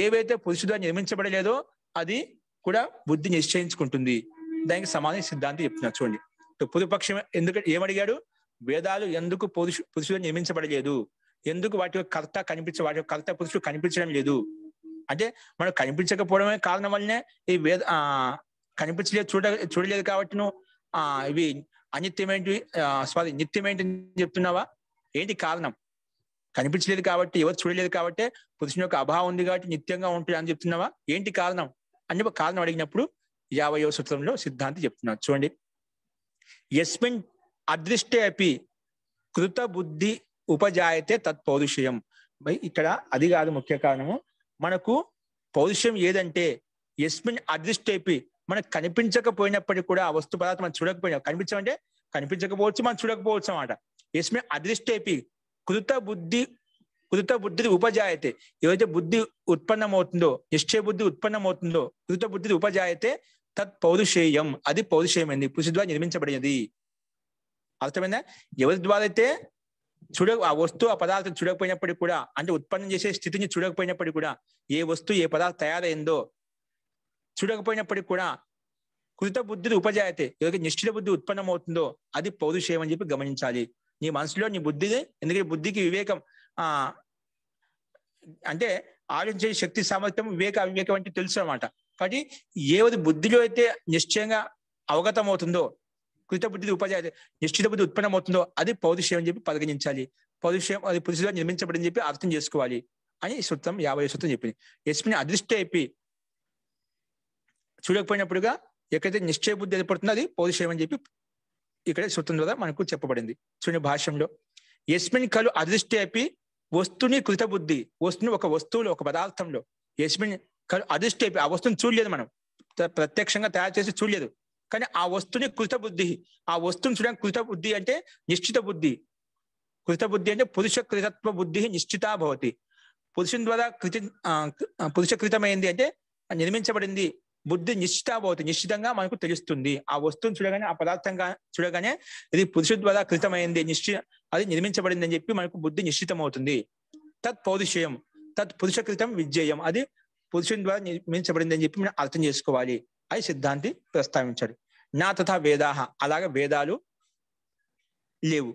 ఏవైతే పురుషుడు ద్వారా నిర్మించబడలేదో అది కూడా బుద్ధి నిశ్చయించుకుంటుంది. దానికి సమాధానం సిద్ధాంతి చెప్తున్నారు. చూడండి, పూర్వపక్షం ఎందుకంటే ఏమడిగాడు, వేదాలు ఎందుకు పురుషుడు నిర్మించబడలేదు, ఎందుకు వాటి యొక్క వాటి యొక్క కర్త పురుషుడు కనిపించడం లేదు అంటే మనకు కనిపించకపోవడమే కారణం వల్లనే ఈ కనిపించలేదు, చూడలేదు కాబట్టి నువ్వు ఇవి అనిత్యమైనవి నిత్యమైనవి చెప్తున్నావా. ఏంటి కారణం, కనిపించలేదు కాబట్టి, ఎవరు చూడలేదు కాబట్టి, పురుషుని యొక్క అభావం ఉంది కాబట్టి నిత్యంగా ఉంటుంది అని చెప్తున్నావా. ఏంటి కారణం అని కారణం అడిగినప్పుడు 50వ సూత్రంలో సిద్ధాంతి చెప్తున్నారు. చూడండి, యస్మిన్ అదృష్టే అపి కృత బుద్ధి ఉపజాయతే తత్ పౌరుషయం. ఇక్కడ అది కాదు ముఖ్య కారణము. మనకు పౌరుషం ఏదంటే యస్మిన్ అదృష్టేపి, మనకు కనిపించకపోయినప్పటికీ కూడా ఆ వస్తు పదార్థం మనం చూడకపోయినా, కనిపించమంటే కనిపించకపోవచ్చు, మనం చూడకపోవచ్చు అన్నమాట. యస్మిన్ అదృష్టేపి కృత బుద్ధి ఉపజాయతే, ఏవైతే బుద్ధి ఉత్పన్నమవుతుందో, నిశ్చయ బుద్ధి ఉత్పన్నమవుతుందో, కృత బుద్ధి ఉపజాయతే తత్ పౌరుషేయం, అది పౌరుషేయమైంది, పురుషు ద్వారా నిర్మించబడినది. అర్థమైందా. ఎవరి ద్వారా అయితే ఆ వస్తువు ఆ పదార్థం చూడకపోయినప్పటికీ కూడా, అంటే ఉత్పన్నం చేసే స్థితిని చూడకపోయినప్పటికీ కూడా, ఏ వస్తువు ఏ పదార్థం తయారైందో చూడకపోయినప్పటికీ కూడా కృత బుద్ధి ఉపజాయతే, ఎవరికి నిశ్చిత బుద్ధి ఉత్పన్నం అవుతుందో అది పౌరుషేయం అని చెప్పి గమనించాలి. నీ మనసులో నీ బుద్ధిని, ఎందుకంటే బుద్ధికి వివేకం అంటే ఆలోచించే శక్తి సామర్థ్యం, అవివేకం అంటే తెలుసు అన్నమాట. కాబట్టి ఏది బుద్ధిలో అయితే నిశ్చయంగా అవగతం అవుతుందో, కృత బుద్ధి ఉపజాయతే నిశ్చిత బుద్ధి ఉత్పన్నం అవుతుందో అది పౌరుషేయం అని చెప్పి పరిగణించాలి. పౌరుషేయం అది పురుషుడిగా నిర్మించబడింది చెప్పి అర్థం చేసుకోవాలి అని సూత్రం 50వ సూత్రం చెప్పింది. యస్మిన్ అదృష్ట అయిపోయి చూడకపోయినప్పుడుగా ఎక్కడైతే నిశ్చయ బుద్ధి ఏర్పడుతుందో అది పౌరుషేయం అని చెప్పి ఇక్కడ సూత్రం ద్వారా మనకు చెప్పబడింది. చూడండి భాష్యంలో, యస్మిన్ కలు అదృష్టే అయిపోయి వస్తుని కృత బుద్ధి, వస్తుని ఒక వస్తువులో ఒక పదార్థంలో యస్మిన్ కలు అదృష్టే అయిపోయి, ఆ వస్తువుని చూడలేదు, మనం ప్రత్యక్షంగా తయారు చేసి చూడలేదు, కానీ ఆ వస్తుని కృత బుద్ధి, ఆ వస్తువుని చూడడానికి కృత బుద్ధి అంటే నిశ్చిత బుద్ధి. కృత బుద్ధి అంటే పురుష కృతత్వ బుద్ధి నిశ్చితా భవతి. పురుషుని ద్వారా పురుషకృతమైంది అంటే నిర్మించబడింది బుద్ధి నిశ్చితా భవతి, నిశ్చితంగా మనకు తెలుస్తుంది. ఆ వస్తువుని చూడగానే, ఆ పదార్థంగా చూడగానే ఇది పురుషుడి ద్వారా కృతమైంది, అది నిర్మించబడింది అని చెప్పి మనకు బుద్ధి నిశ్చితం అవుతుంది. తత్ పౌరుషేయం తత్ పురుషకృతం విజ్ఞేయం, అది పురుషుని ద్వారా నిర్మించబడింది అని చెప్పి మనం అర్థం చేసుకోవాలి అని సిద్ధాంతి ప్రస్తావించాడు. నా తథా వేదాహ, అలాగా వేదాలు లేవు.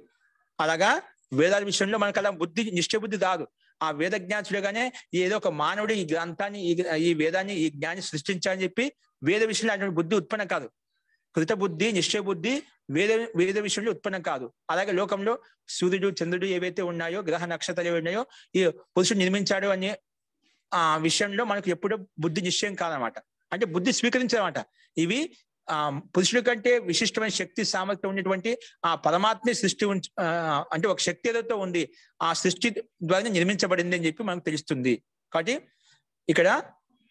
అలాగా వేదాల విషయంలో మనకు అలా బుద్ధి నిశ్చయ బుద్ధి రాదు. ఆ వేద జ్ఞానం చూడగానే ఏదో ఒక మానవుడు ఈ గ్రంథాన్ని ఈ వేదాన్ని ఈ జ్ఞాన్ని సృష్టించాలని చెప్పి వేద విషయంలో అటువంటి బుద్ధి ఉత్పన్నం కాదు. కృత బుద్ధి నిశ్చయ బుద్ధి వేద విషయంలో ఉత్పన్నం కాదు. అలాగే లోకంలో సూర్యుడు చంద్రుడు ఏవైతే ఉన్నాయో, గ్రహ నక్షత్రాలు ఏవి ఉన్నాయో, ఈ పురుషుడు నిర్మించాడు అనే ఆ విషయంలో మనకు ఎప్పుడూ బుద్ధి నిశ్చయం కాదనమాట. అంటే బుద్ధి స్వీకరించాలన్నమాట. ఇవి పురుషుడి కంటే విశిష్టమైన శక్తి సామర్థ్యం ఉన్నటువంటి ఆ పరమాత్మ సృష్టి అంటే ఒక శక్తి ఏదైతే ఉంది, ఆ సృష్టి ద్వారా నిర్మించబడింది అని చెప్పి మనకు తెలుస్తుంది. కాబట్టి ఇక్కడ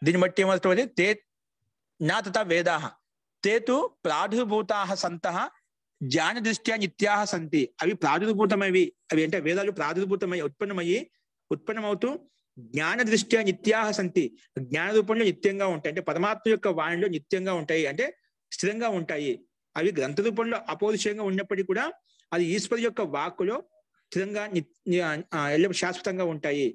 దీన్ని బట్టి ఏమవుతుంది, తే నా తథా వేదాహ తేతు ప్రాదుర్భూతాః సంతః జ్ఞాన దృష్ట్యా నిత్యాః సంతి. అవి ప్రాదుర్భూతమైవి, అవి అంటే వేదాలు ప్రాదుర్భూతమై ఉత్పన్నమవుతూ జ్ఞాన దృష్ట్యా నిత్యాః సంతి, జ్ఞాన రూపంలో నిత్యంగా ఉంటాయి. అంటే పరమాత్మ యొక్క వాణిలో నిత్యంగా ఉంటాయి, అంటే స్థిరంగా ఉంటాయి. అవి గ్రంథ రూపంలో అపౌరుషంగా ఉన్నప్పటికీ కూడా అది ఈశ్వరు యొక్క వాక్కులో స్థిరంగా శాశ్వతంగా ఉంటాయి.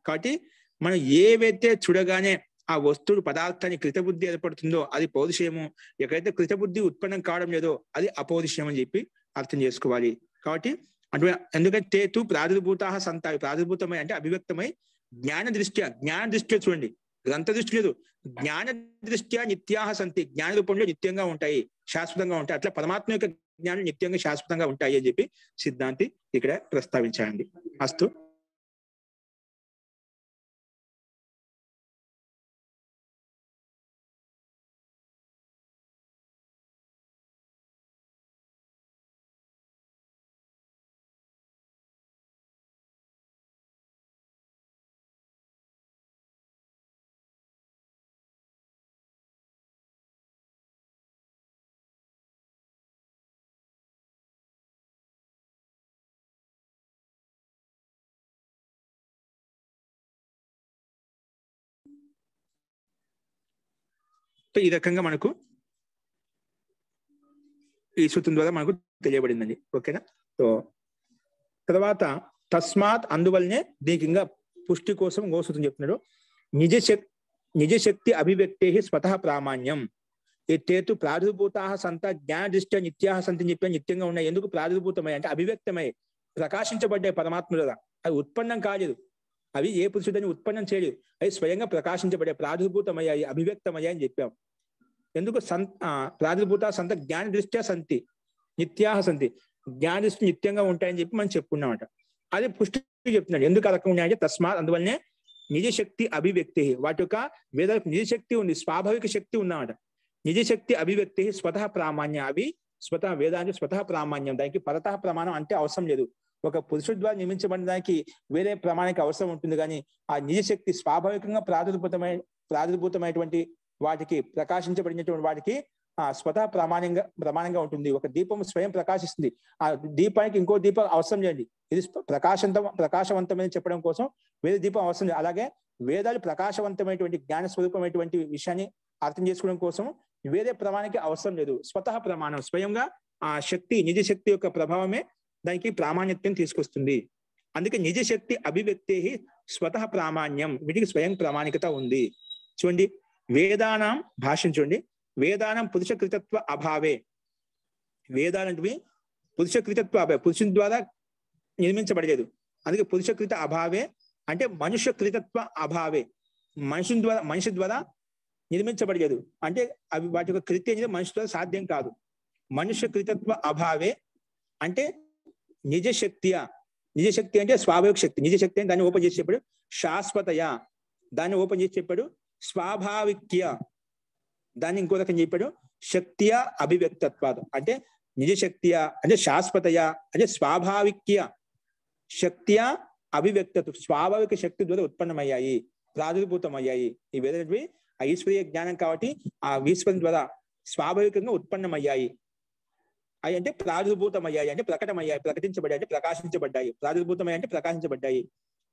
కాబట్టి మనం ఏవైతే చూడగానే ఆ వస్తువు పదార్థాన్ని కృతబుద్ధి ఏర్పడుతుందో అది పౌరుషయము, ఎక్కడైతే కృతబుద్ధి ఉత్పన్నం కావడం లేదో అది అపౌరుషయం అని చెప్పి అర్థం చేసుకోవాలి. కాబట్టి అటువంటి ఎందుకంటే తేతు ప్రాదుర్భూతా సంతాయి, ప్రాదుర్భూతమై అంటే అభివ్యక్తమై జ్ఞాన దృష్ట్యా చూడండి, గ్రంథ దృష్టి లేదు, జ్ఞాన దృష్ట్యా నిత్యాహ సంతి, జ్ఞాన రూపంలో నిత్యంగా ఉంటాయి, శాశ్వతంగా ఉంటాయి. అట్లా పరమాత్మ యొక్క జ్ఞానం నిత్యంగా శాశ్వతంగా ఉంటాయి అని చెప్పి సిద్ధాంతి ఇక్కడ ప్రస్తావించారండి. అస్తు. ఈ రకంగా మనకు ఈ సూత్రం ద్వారా మనకు తెలియబడిందండి. ఓకేనా? సో తర్వాత తస్మాత్ అందువల్లనే దీనికి ఇంకా పుష్టి కోసం ఇంకో సూత్రం చెప్తున్నాడు. నిజశక్తి అభివ్యక్తే స్వతః ప్రామాణ్యం ఎత్తేతు ప్రాదుర్భూతా సంత జ్ఞాన దృష్ట్యా నిత్యాహ సంతి అని చెప్పి నిత్యంగా ఉన్నాయి. ఎందుకు ప్రాదుర్భూతమై అంటే అభివ్యక్తమై ప్రకాశించబడ్డాయి పరమాత్మ ద్వారా, అవి ఉత్పన్నం కాలేదు, అవి ఏ పురుషుడిని ఉత్పన్నం చేయలేదు, అవి స్వయంగా ప్రకాశించబడ్డాయి, ప్రాదుర్భూతమయ్యాయి, అభివ్యక్తమయ్యాయి అని చెప్పాం. ఎందుకు ప్రాదుర్భూత సంత జ్ఞాన దృష్ట్యా సంతి నిత్యాహ సంతి, జ్ఞాన దృష్టి నిత్యంగా ఉంటాయని చెప్పి మనం చెప్పుకున్నామట. అది పుష్టి చెప్తున్నాడు. ఎందుకు ఆ రకంగా ఉన్నాయంటే తస్మాత్ అందువల్లనే నిజశక్తి అభివ్యక్తి, వాటి యొక్క వేదాలకు నిజశక్తి ఉంది, స్వాభావిక శక్తి ఉన్నమాట. నిజశక్తి అభివ్యక్తి స్వతః ప్రామాణ్యం, అవి స్వతః వేదానికి స్వతః ప్రామాణ్యం, దానికి పరతః ప్రమాణం అంటే అవసరం లేదు. ఒక పురుషుడి ద్వారా దానికి వేరే ప్రమాణానికి అవసరం ఉంటుంది, కానీ ఆ నిజశక్తి స్వాభావికంగా ప్రాదుర్భూతమైనటువంటి వాటికి ప్రకాశించబడినటువంటి వాటికి స్వతః ప్రమాణంగా ఉంటుంది. ఒక దీపం స్వయం ప్రకాశిస్తుంది, ఆ దీపానికి ఇంకో దీపం అవసరం చేయండి, ఇది ప్రకాశవంతమైన చెప్పడం కోసం వేరే దీపం అవసరం లేదు. అలాగే వేదాలు ప్రకాశవంతమైనటువంటి జ్ఞాన స్వరూపమైనటువంటి విషయాన్ని అర్థం చేసుకోవడం కోసం వేరే ప్రమాణానికి అవసరం లేదు. స్వతః ప్రమాణం స్వయంగా ఆ శక్తి నిజశక్తి యొక్క ప్రభావమే దానికి ప్రామాణ్యత్వం తీసుకొస్తుంది. అందుకే నిజశక్తి అభివ్యక్తి స్వతః ప్రామాణ్యం, వీటికి స్వయం ప్రామాణికత ఉంది. చూడండి, వేదానం భాష్యం చూడండి, వేదానం పురుషకృతత్వ అభావే, వేదాలంటివి పురుషకృతత్వ అభావే, పురుషుని ద్వారా నిర్మించబడలేదు. అందుకే పురుషకృత అభావే అంటే మనుష్య కృతత్వ అభావే, మనిషి ద్వారా నిర్మించబడలేదు, అంటే అవి వాటి యొక్క కృతి అనేది మనిషి ద్వారా సాధ్యం కాదు. మనుష్య కృతత్వ అభావే అంటే నిజశక్తి అంటే స్వాభావిక శక్తి, నిజశక్తి అని దాన్ని ఓపెన్ చేసి చెప్పాడు. శాశ్వతయ దాన్ని ఓపెన్ చేసి చెప్పాడు. స్వాభావిక్య దాన్ని ఇంకో రకం చెప్పాడు. శక్తియ అభివ్యక్తత్వాదు అంటే నిజశక్తియ అంటే శాశ్వతయ అంటే స్వాభావిక్య శక్తియ అభివ్యక్తత్వ, స్వాభావిక శక్తి ద్వారా ఉత్పన్నమయ్యాయి, ప్రాదుర్భూతమయ్యాయి. ఈ వేదవి ఆ ఈశ్వరీయ జ్ఞానం కాబట్టి ఆ ఈశ్వరం ద్వారా స్వాభావికంగా ఉత్పన్నమయ్యాయి. అవి అంటే ప్రాదుర్భూతమయ్యాయి అంటే ప్రకటమయ్యాయి, ప్రకటించబడ్డాయి అంటే ప్రకాశించబడ్డాయి, ప్రాదుర్భూతమయ్యాయి అంటే ప్రకాశించబడ్డాయి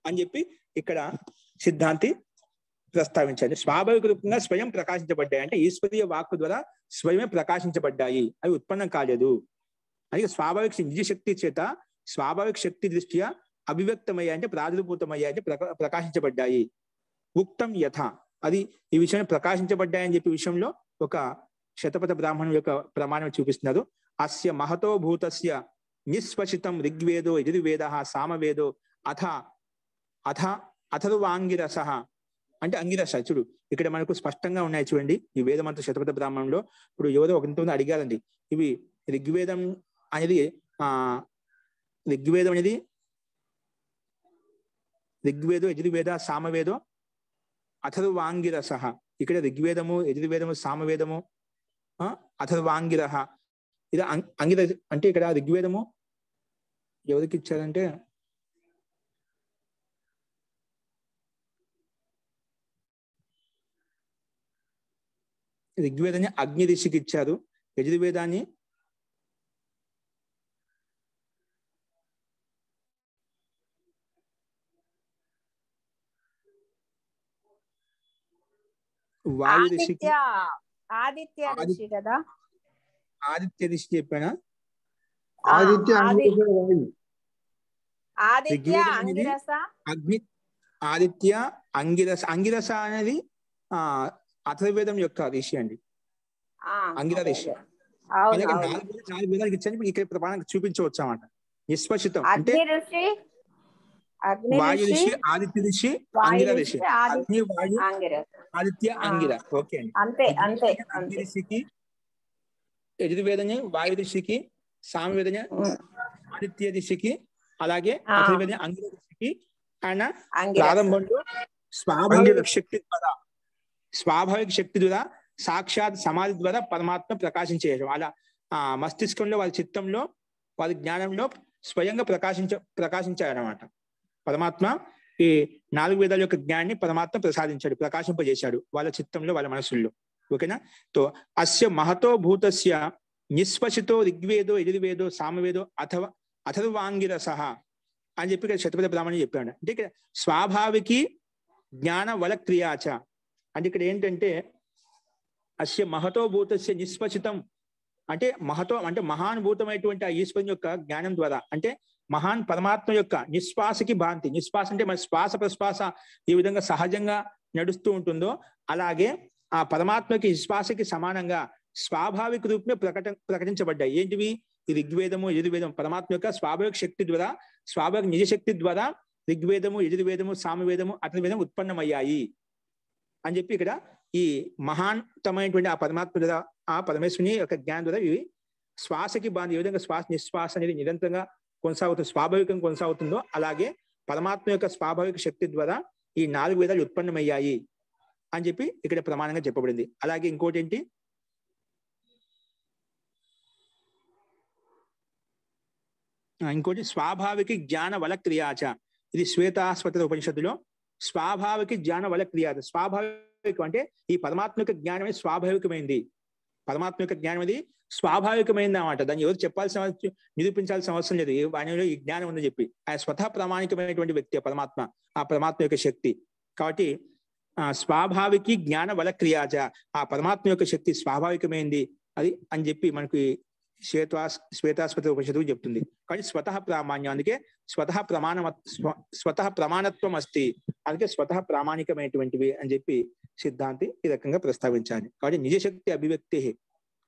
అని చెప్పి ఇక్కడ సిద్ధాంతి ప్రస్తావించాలి. స్వాభావిక రూపంగా స్వయం ప్రకాశించబడ్డాయి అంటే ఈశ్వరీయ వాక్కు ద్వారా స్వయమే ప్రకాశించబడ్డాయి, అవి ఉత్పన్నం కాలేదు. అది స్వాభావిక నిజశక్తి చేత స్వాభావిక శక్తి దృష్ట్యా అభివ్యక్తమయ్యాయి అంటే ప్రాదుర్భూతమయ్యాయి అంటే ప్రకాశించబడ్డాయి. ఉక్తం యథ, అది ఈ విషయాన్ని ప్రకాశించబడ్డాయని చెప్పే విషయంలో ఒక శతపథ బ్రాహ్మణుల యొక్క ప్రమాణం చూపిస్తున్నారు. అస్య మహతో భూతస్య నిస్వసితం ఋగ్వేదో యజుర్వేద సామవేదో అథర్వాంగిరస అంటే అంగిరస. చూడు ఇక్కడ మనకు స్పష్టంగా ఉన్నాయి చూడండి ఈ వేదమంత్ర శతపథ బ్రాహ్మణంలో. ఇప్పుడు ఎవరో ఒక అడిగారండి, ఇవి ఋగ్వేదం అనేది ఋగ్వేదో యజుర్వేద సామవేదో అథర్వాంగిరస. ఇక్కడ ఋగ్వేదము యజుర్వేదము సామవేదము అథర్వాంగిరహ, ఇది అంగిర అంటే ఇక్కడ ఋగ్వేదము ఎవరికి ఇచ్చారంటే ఋగ్వేదాన్ని అగ్ని ఋషికి ఇచ్చారు, యజుర్వేదాన్ని వాయు ఋషికి, ఆదిత్య ఋషి కదా, ఆదిత్య ఋషి చెప్పానా? ఆదిత్య అంగిరస, అగ్ని ఆదిత్య, అంగిరస. అంగిరస అనేది అథర్వవేదం యొక్క ఋషి అండి, అంగిర ఋషి. అవును అలాగే అవును. 4 వేదాలకు ఇచ్చాను, ఇక్కడ ప్రమాణంగా చూపించవచ్చు అన్నమాట. నిష్పషితం అంటే అగ్ని ఋషి, అగ్ని వాయు ఋషి, ఋషి, ఆదిత్య ఋషి, వాయు అంగిర ఋషి, ఋషి. అగ్ని, వాయు, ఆంగిరస. ఆదిత్య, అంగిర. ఓకే అండి. అంతే అంతే అగ్ని అంతే. ఋషికి యజుర్వేదనే, వాయు ఋషికి సామవేదనే, ఆదిత్య ఋషికి, అలాగే అథర్వవేదనే అంగిర ఋషికి ఆయన ప్రారంభంలో స్వాభావిక శక్తి ద్వారా సాక్షాత్ సమాధి ద్వారా పరమాత్మ ప్రకాశించేయడం. అలా మస్తిష్కంలో, వారి చిత్తంలో, వారి జ్ఞానంలో స్వయంగా ప్రకాశించాడనమాట. పరమాత్మ ఈ 4 వేదాల యొక్క జ్ఞానాన్ని పరమాత్మ ప్రసాదించాడు, ప్రకాశింపజేశాడు వాళ్ళ చిత్తంలో, వాళ్ళ మనసుల్లో. ఓకేనా? తో అస్య మహతో భూతస్య నిష్పషితో ఋగ్వేదో, యజుర్వేదో, సామవేదో అథర్వాంగిరస అని చెప్పి ఇక్కడ శతపథ బ్రాహ్మణి చెప్పాడు. అంటే ఇక్కడ స్వాభావికి జ్ఞాన వల క్రియాచ అంటే ఇక్కడ ఏంటంటే అస్య మహతో భూతస్య నిష్పషితం అంటే మహతో అంటే మహానుభూతమైనటువంటి ఆ ఈశ్వరుని యొక్క జ్ఞానం ద్వారా, అంటే మహాన్ పరమాత్మ యొక్క నిశ్వాసకి భాంతి. నిశ్వాస అంటే మన శ్వాస ప్రశ్వాస ఈ విధంగా సహజంగా నడుస్తూ ఉంటుందో అలాగే ఆ పరమాత్మకి నిశ్వాసకి సమానంగా స్వాభావిక రూపమే ప్రకటించబడ్డాయి. ఏంటివి? ఈ ఋగ్వేదము, యజుర్వేదం పరమాత్మ యొక్క స్వాభావిక శక్తి ద్వారా, స్వాభావిక నిజశక్తి ద్వారా ఋగ్వేదము, యజుర్వేదము, సామవేదము, అథర్వవేదం ఉత్పన్నమయ్యాయి అని చెప్పి ఇక్కడ ఈ మహాంతమైనటువంటి ఆ పరమాత్మ ద్వారా, ఆ పరమేశ్వరుని యొక్క జ్ఞానం ద్వారా ఇవి శ్వాసకి బాంధి. ఏ విధంగా శ్వాస నిశ్వాస అనేది నిరంతరంగా కొనసాగుతుంది, స్వాభావికంగా కొనసాగుతుందో అలాగే పరమాత్మ యొక్క స్వాభావిక శక్తి ద్వారా ఈ 4 వేదాలు ఉత్పన్నమయ్యాయి అని చెప్పి ఇక్కడ ప్రమాణంగా చెప్పబడింది. అలాగే ఇంకోటి ఏంటి? ఇంకోటి స్వాభావిక జ్ఞాన వల క్రియాచ. ఇది శ్వేతాశ్వత ఉపనిషత్తులో స్వాభావిక జ్ఞాన వల క్రియాచ. స్వాభావికం అంటే ఈ పరమాత్మ యొక్క జ్ఞానమే స్వాభావికమైంది. పరమాత్మ యొక్క జ్ఞానం అది స్వాభావికమైంది అన్నమాట. దాన్ని ఎవరు చెప్పాల్సిన, నిరూపించాల్సిన అవసరం లేదు. వాణిలో ఈ జ్ఞానం ఉందని చెప్పి ఆయన స్వతః ప్రామాణికమైనటువంటి వ్యక్తి పరమాత్మ, ఆ పరమాత్మ యొక్క శక్తి. కాబట్టి స్వాభావికి జ్ఞాన వల క్రియాచ, ఆ పరమాత్మ యొక్క శక్తి స్వాభావికమైంది అది అని చెప్పి మనకి శ్వేతాస్పతి ఉపనిషత్తు చెప్తుంది. కానీ స్వతః ప్రామాణ్యం, అందుకే స్వతః ప్రమాణత్వం అస్తి, అందుకే స్వతః ప్రామాణికమైనటువంటివి అని చెప్పి సిద్ధాంతి ఈ రకంగా ప్రస్తావించాలి. కాబట్టి నిజశక్తి అభివ్యక్తి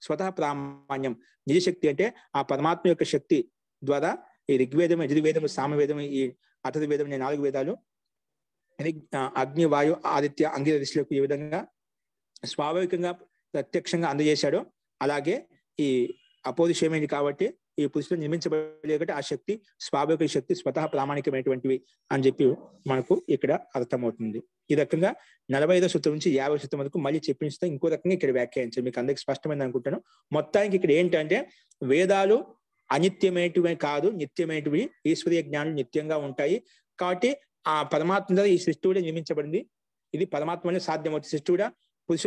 స్వతః ప్రామాణ్యం. నిజశక్తి అంటే ఆ పరమాత్మ యొక్క శక్తి ద్వారా ఈ ఋగ్వేదం, యజుర్వేదం, సామవేదం, ఈ అథర్వవేదం 4 వేదాలు అగ్ని, వాయు, ఆదిత్య, అంగిర ఋషులకు ఈ విధంగా స్వాభావికంగా ప్రత్యక్షంగా అందజేశాడో అలాగే ఈ అపోజిషమైంది కాబట్టి ఈ పురుషులు నిర్మించబడేది ఆ శక్తి స్వాభావిక శక్తి స్వతః ప్రామాణికమైనటువంటివి అని చెప్పి మనకు ఇక్కడ అర్థమవుతుంది. ఈ రకంగా 45వ సూత్రం నుంచి 50వ సూత్రం వరకు మళ్ళీ చెప్పించితే ఇంకో రకంగా ఇక్కడ వ్యాఖ్యానించారు. మీకు అందరికి స్పష్టమైంది అనుకుంటాను. మొత్తానికి ఇక్కడ ఏంటంటే వేదాలు అనిత్యమైనటివి కాదు, నిత్యమైనటివి. ఈశ్వరీయ జ్ఞానం నిత్యంగా ఉంటాయి. కాబట్టి ఆ పరమాత్మ ద్వారా ఈ సృష్టి కూడా నిర్మించబడింది. ఇది పరమాత్మనే సాధ్యమవుతుంది, సృష్టి కూడా పురుష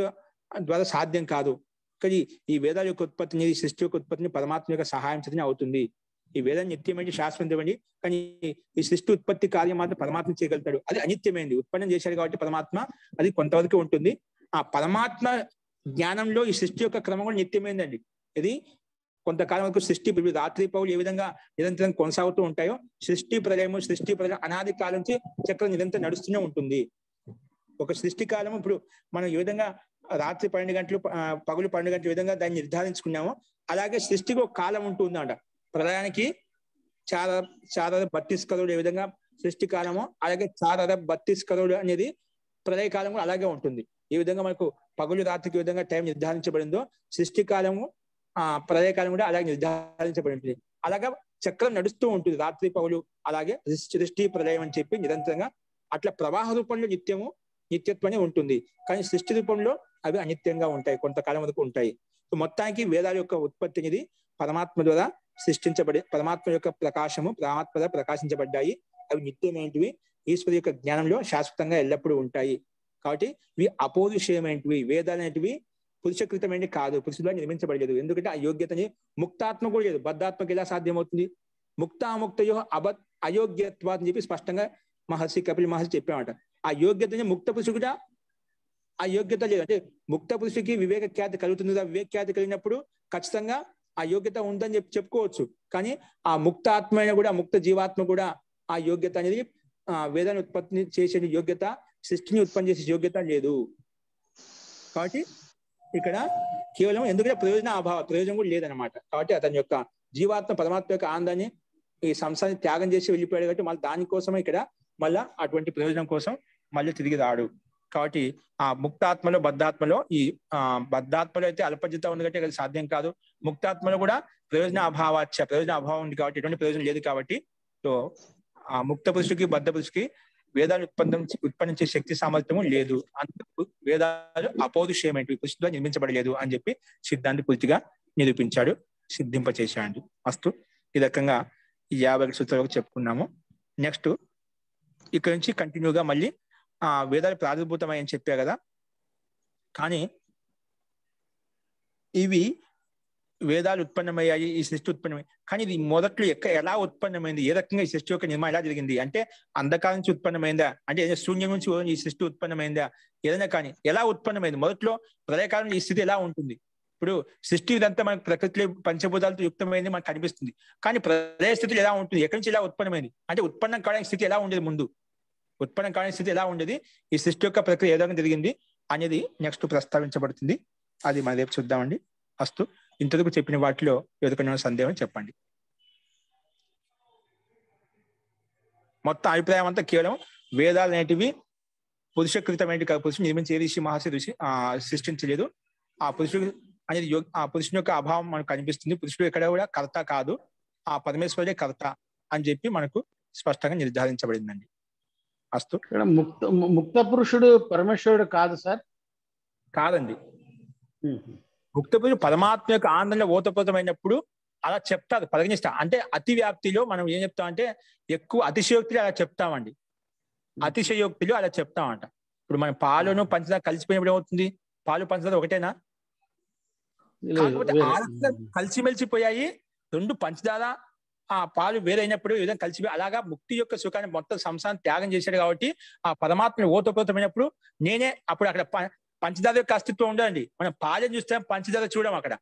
ద్వారా సాధ్యం కాదు. కానీ ఈ వేదాల యొక్క ఉత్పత్తిని, ఈ సృష్టి యొక్క ఉత్పత్తిని పరమాత్మ యొక్క సహాయం చేతనే అవుతుంది. ఈ వేదం నిత్యమైనది, శాశ్వతమైనది. కానీ ఈ సృష్టి ఉత్పత్తి కార్యం మాత్రం పరమాత్మ చేయగలుగుతాడు. అది అనిత్యమైనది, ఉత్పన్నం చేశాడు కాబట్టి పరమాత్మ అది కొంతవరకు ఉంటుంది. ఆ పరమాత్మ జ్ఞానంలో ఈ సృష్టి యొక్క క్రమం కూడా నిత్యమైందండి. ఇది కొంతకాలం వరకు సృష్టి రాత్రి పౌలు ఏ విధంగా నిరంతరం కొనసాగుతూ ఉంటాయో సృష్టి ప్రళయం అనాది కాలం నుంచి చక్రం నిరంతరం నడుస్తూనే ఉంటుంది. ఒక సృష్టి కాలం ఇప్పుడు మనం ఏ విధంగా రాత్రి 12 గంటలు, పగులు 12 గంటల విధంగా దాన్ని నిర్ధారించుకున్నామో అలాగే సృష్టికి ఒక కాలం ఉంటుందంట. ప్రళయానికి 432 కరోడు ఏ విధంగా సృష్టి కాలమో అలాగే 432 కరోడు అనేది ప్రళయ కాలం కూడా అలాగే ఉంటుంది. ఈ విధంగా మనకు పగులు రాత్రికి విధంగా టైం నిర్ధారించబడిందో సృష్టి కాలము ప్రళయ కాలం కూడా అలాగే నిర్ధారించబడి ఉంటుంది. అలాగా చక్రం నడుస్తూ ఉంటుంది, రాత్రి పగులు అలాగే సృష్టి ప్రళయం అని చెప్పి నిరంతరంగా అట్లా ప్రవాహ రూపంలో నిత్యత్వమే ఉంటుంది. కానీ సృష్టి రూపంలో అవి అనిత్యంగా ఉంటాయి, కొంతకాలం వరకు ఉంటాయి. సో మొత్తానికి వేదాల యొక్క ఉత్పత్తి అనేది పరమాత్మ ద్వారా పరమాత్మ యొక్క ప్రకాశము పరమాత్మ ద్వారా ప్రకాశించబడ్డాయి. అవి నిత్యమైనటివి, ఈశ్వరు యొక్క జ్ఞానంలో శాశ్వతంగా ఎల్లప్పుడూ ఉంటాయి. కాబట్టి ఇవి అపౌరుషేయమైనటివి. వేదాలు అనేటివి పురుషకృతమైనవి కాదు, పురుషులా నిర్మించబడలేదు. ఎందుకంటే ఆ యోగ్యతని ముక్తాత్మ కూడా లేదు. బద్ధాత్మకి ఎలా సాధ్యమవుతుంది? ముక్తాముక్తయో అయోగ్యత్వ అని చెప్పి స్పష్టంగా కపిల మహర్షి చెప్పామట. ఆ యోగ్యతని ముక్త పురుషు కూడా ఆ యోగ్యత లేదు. అంటే ముక్త పురుషుకి వివేక ఖ్యాతి కలుగుతుంది. వివేక ఖ్యాతి కలిగినప్పుడు ఖచ్చితంగా ఆ యోగ్యత ఉందని చెప్పుకోవచ్చు. కానీ ఆ ముక్త ఆత్మ అయినా కూడా, ముక్త జీవాత్మ కూడా ఆ యోగ్యత అనేది వేదాన్ని ఉత్పత్తి చేసే యోగ్యత, సృష్టిని ఉత్పత్తి చేసే యోగ్యత లేదు. కాబట్టి ఇక్కడ కేవలం ఎందుకంటే ప్రయోజనం కూడా లేదనమాట. కాబట్టి అతని యొక్క జీవాత్మ పరమాత్మ యొక్క ఆనందాన్ని ఈ సంసారాన్ని త్యాగం చేసి వెళ్ళిపోయాడు. కాబట్టి మళ్ళీ దానికోసమే ఇక్కడ మళ్ళా అటువంటి ప్రయోజనం కోసం మళ్ళీ తిరిగి రాడు. కాబట్టి ఆ ముక్తాత్మలో బద్ధాత్మలో ఈ బద్ధాత్మలో అయితే అల్పజిత ఉంది కాబట్టి అది సాధ్యం కాదు. ముక్తాత్మలో కూడా ప్రయోజన అభావం ఉంది కాబట్టి ఎటువంటి ప్రయోజనం లేదు. కాబట్టి సో ఆ ముక్త పురుషుడికి బద్ధ పురుషుడికి వేదాలు ఉత్పన్నించే శక్తి సామర్థ్యము లేదు. అందుకు వేదాలు అపౌరుషేయమైనవి, పురుషుడిగా నిర్మించబడలేదు అని చెప్పి సిద్ధాంతి పూర్తిగా నిరూపించాడు, సిద్ధింపచేశాడు. అస్తు ఈ రకంగా 50 సూత్రాలకు చెప్పుకున్నాము. నెక్స్ట్ ఇక్కడ నుంచి కంటిన్యూగా మళ్ళీ వేదాలు ప్రాదుర్భూతమని చెప్పా కదా, కానీ ఇవి వేదాలు ఉత్పన్నమయ్యాయి, ఈ సృష్టి ఉత్పన్నమయ్యాయి. కానీ ఇది మొదట్లో ఎలా ఉత్పన్నమైంది, ఏ రకంగా ఈ సృష్టి యొక్క నిర్మాణం ఎలా జరిగింది అంటే అంధకారం నుంచి ఉత్పన్నమైందా, అంటే ఏదైనా శూన్యం నుంచి ఈ సృష్టి ఉత్పన్నమైందా, ఏదైనా కానీ ఎలా ఉత్పన్నమైంది, మొదట్లో ప్రళయకాలంలో ఈ స్థితి ఎలా ఉంటుంది. ఇప్పుడు సృష్టి ఇదంతా మనకు ప్రకృతిలో పంచభూతాలతో యుక్తమైంది మనకు కనిపిస్తుంది. కానీ ప్రళయ స్థితిలో ఎలా ఉంటుంది, ఎక్కడి నుంచి ఎలా ఉత్పన్నమైంది అంటే ఉత్పన్నం కావడానికి స్థితి ఎలా ఉండేది, ముందు ఉత్పన్నం కావడానికి స్థితి ఎలా ఉండేది, ఈ సృష్టి యొక్క ప్రక్రియ ఏ విధంగా జరిగింది అనేది నెక్స్ట్ ప్రస్తావించబడుతుంది. అది మన రేపు చూద్దామండి. అస్తు ఇంతవరకు చెప్పిన వాటిలో ఎవరికైనా సందేహం చెప్పండి. మొత్తం అభిప్రాయం అంతా కేవలం వేదాలు అనేటివి పురుషకృతమైన పురుషుడు నిర్మించి ఏ ఋషి మహర్షి సృష్టించలేదు. ఆ పురుషుడు అనేది ఆ పురుషుని యొక్క అభావం మనకు కనిపిస్తుంది. పురుషుడు ఎక్కడ కూడా కర్త కాదు, ఆ పరమేశ్వరుడే కర్త అని చెప్పి మనకు స్పష్టంగా నిర్ధారించబడిందండి. అస్తు ముక్త పురుషుడు పరమేశ్వరుడు కాదు సార్? కాదండి. ముక్త పురుషుడు పరమాత్మ యొక్క ఆనందంలో ఓతప్రోతమైనప్పుడు అలా చెప్తారు, పరిగణిస్తా. అంటే అతి వ్యాప్తిలో మనం ఏం చెప్తామంటే ఎక్కువ అతిశయోక్తిలో అలా చెప్తామండి. అతిశయోక్తిలో అలా చెప్తామంట. ఇప్పుడు మనం పాలును పంచదార కలిసిపోయినప్పుడు ఏమవుతుంది, పాలు పంచదార ఒకటేనా? కాకపోతే కలిసిమెలిసిపోయాయి రెండు, పంచదార ఆ పాలు వేరైనప్పుడు ఈ విధంగా కలిసిపోయి అలాగా ముక్తి యొక్క సుఖాన్ని మొత్తం సంసారాన్ని త్యాగం చేశాడు. కాబట్టి ఆ పరమాత్మ ఓతప్రోతమైనప్పుడు నేనే అప్పుడు అక్కడ పంచదార యొక్క అస్తిత్వం ఉండదండి. మనం పాలను చూస్తాం, పంచదార చూడం అక్కడ.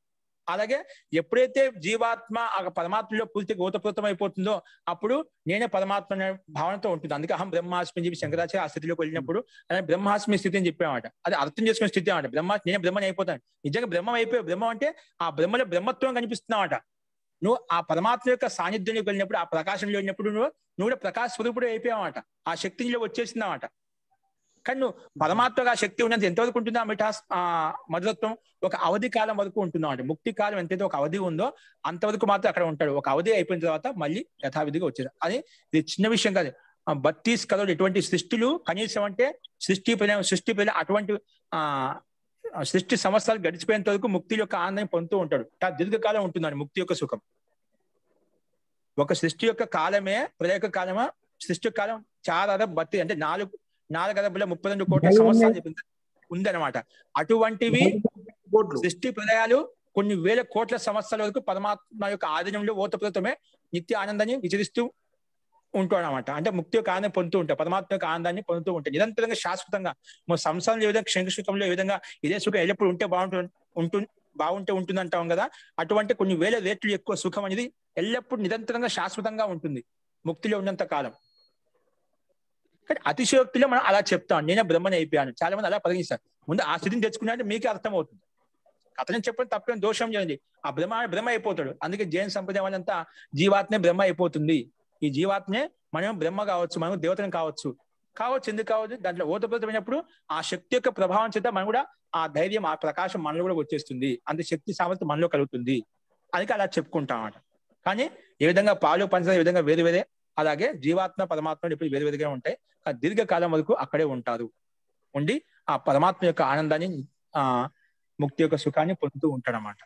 అలాగే ఎప్పుడైతే జీవాత్మ ఆ పరమాత్మలో పూర్తిగా ఓతప్రోతం అయిపోతుందో అప్పుడు నేనే పరమాత్మ అనే భావనతో ఉంటుంది. అందుకే అహం బ్రహ్మాస్మి అని చెప్పి శంకరాచార్య ఆ స్థితిలోకి వెళ్ళినప్పుడు అలా బ్రహ్మాస్మి స్థితి అని చెప్పామట. అది అర్థం చేసుకునే స్థితి అన్నమాట. నేనే బ్రహ్మని అయిపోతాను. నిజంగా బ్రహ్మం అయిపోయావు. బ్రహ్మం అంటే ఆ బ్రహ్మలో బ్రహ్మత్వం కనిపిస్తున్నావట. నువ్వు ఆ పరమాత్మ యొక్క సాన్నిధ్యంలోకి వెళ్ళినప్పుడు, ఆ ప్రకాశంలో వెళ్ళినప్పుడు నువ్వు కూడా ప్రకాశ స్వరూపుడు అయిపోయావట. ఆ శక్తిలో వచ్చేసిందామట. కానీ నువ్వు పరమాత్మగా శక్తి ఉన్నంత ఎంతవరకు ఉంటుందా ఆ మధురత్వం? ఒక అవధి కాలం వరకు ఉంటుందా అంటే ముక్తి కాలం ఎంతైతే ఒక అవధి ఉందో అంతవరకు మాత్రం అక్కడ ఉంటాడు. ఒక అవధి అయిపోయిన తర్వాత మళ్ళీ యథావిధిగా వచ్చేది. అది ఇది చిన్న విషయం కాదు. 32 కరోడ్ ఎటువంటి సృష్టిలు కనీసం అంటే సృష్టి అటువంటి సృష్టి సంవత్సరాలు గడిచిపోయేంత వరకు ముక్తి యొక్క ఆనందాన్ని పొందుతూ ఉంటాడు. దీర్ఘకాలం ఉంటుందండి ముక్తి యొక్క సుఖం. ఒక సృష్టి యొక్క కాలమే ప్రళయ యొక్క కాలమా, సృష్టి కాలం చాలా బత్తి అంటే 4,32 కోట్ల సంవత్సరాలు ఉందన్నమాట. అటువంటివి సృష్టి ప్రళయాలు కొన్ని వేల కోట్ల సంవత్సరాల వరకు పరమాత్మ యొక్క ఆధీనంలో ఓతప్రోతమే నిత్య ఆనందాన్ని విచరిస్తూ ఉంటాడు అనమాట. అంటే ముక్తి యొక్క ఆనందం పొందుతూ ఉంటాయి, పరమాత్మ యొక్క ఆనందాన్ని పొందుతూ ఉంటాయి నిరంతరంగా శాశ్వతంగా. మన సంసారంలో ఏ విధంగా క్షణికసుఖంలో ఏ విధంగా ఇదే సుఖం ఎల్లప్పుడు ఉంటే బాగుంటే ఉంటుంది అంటాం కదా. అటువంటి కొన్ని వేల రేట్లు ఎక్కువ సుఖం అనేది ఎల్లప్పుడు నిరంతరంగా శాశ్వతంగా ఉంటుంది ముక్తిలో ఉన్నంత కాలం. కానీ అతిశయోక్తిలో మనం అలా చెప్తాం, నేనే బ్రహ్మని అయిపోయాను. చాలా మంది అలా పరిగణిస్తారు. ముందు ఆ స్థితిని తెచ్చుకున్నారంటే మీకే అర్థమవుతుంది. కథని చెప్పడం తప్పేం దోషం చేయండి. ఆ బ్రహ్మ అయిపోతాడు. అందుకే జైన్ సంప్రదాయం వాళ్ళంతా జీవాత్మే బ్రహ్మ అయిపోతుంది. ఈ జీవాత్మే మనం బ్రహ్మ కావచ్చు, మనం దేవతను కావచ్చు. ఎందుకు కావచ్చు? దాంట్లో ఓతప్రోతమైనప్పుడు ఆ శక్తి యొక్క ప్రభావం చేత మనం కూడా ఆ ధైర్యం, ఆ ప్రకాశం మనలో కూడా వచ్చేస్తుంది. అంత శక్తి సామర్థ్యం మనలో కలుగుతుంది. అందుకే అలా చెప్పుకుంటాం అన్నమాట. కానీ ఏ విధంగా పాలు పంచదార ఏ విధంగా వేరు వేరే, అలాగే జీవాత్మ పరమాత్మ ఇప్పుడు వేరు వేరుగా ఉంటాయి. దీర్ఘకాలం వరకు అక్కడే ఉంటారు, ఉండి ఆ పరమాత్మ యొక్క ఆనందాన్ని ముక్తి యొక్క సుఖాన్ని పొందుతూ ఉంటాడు అన్నమాట.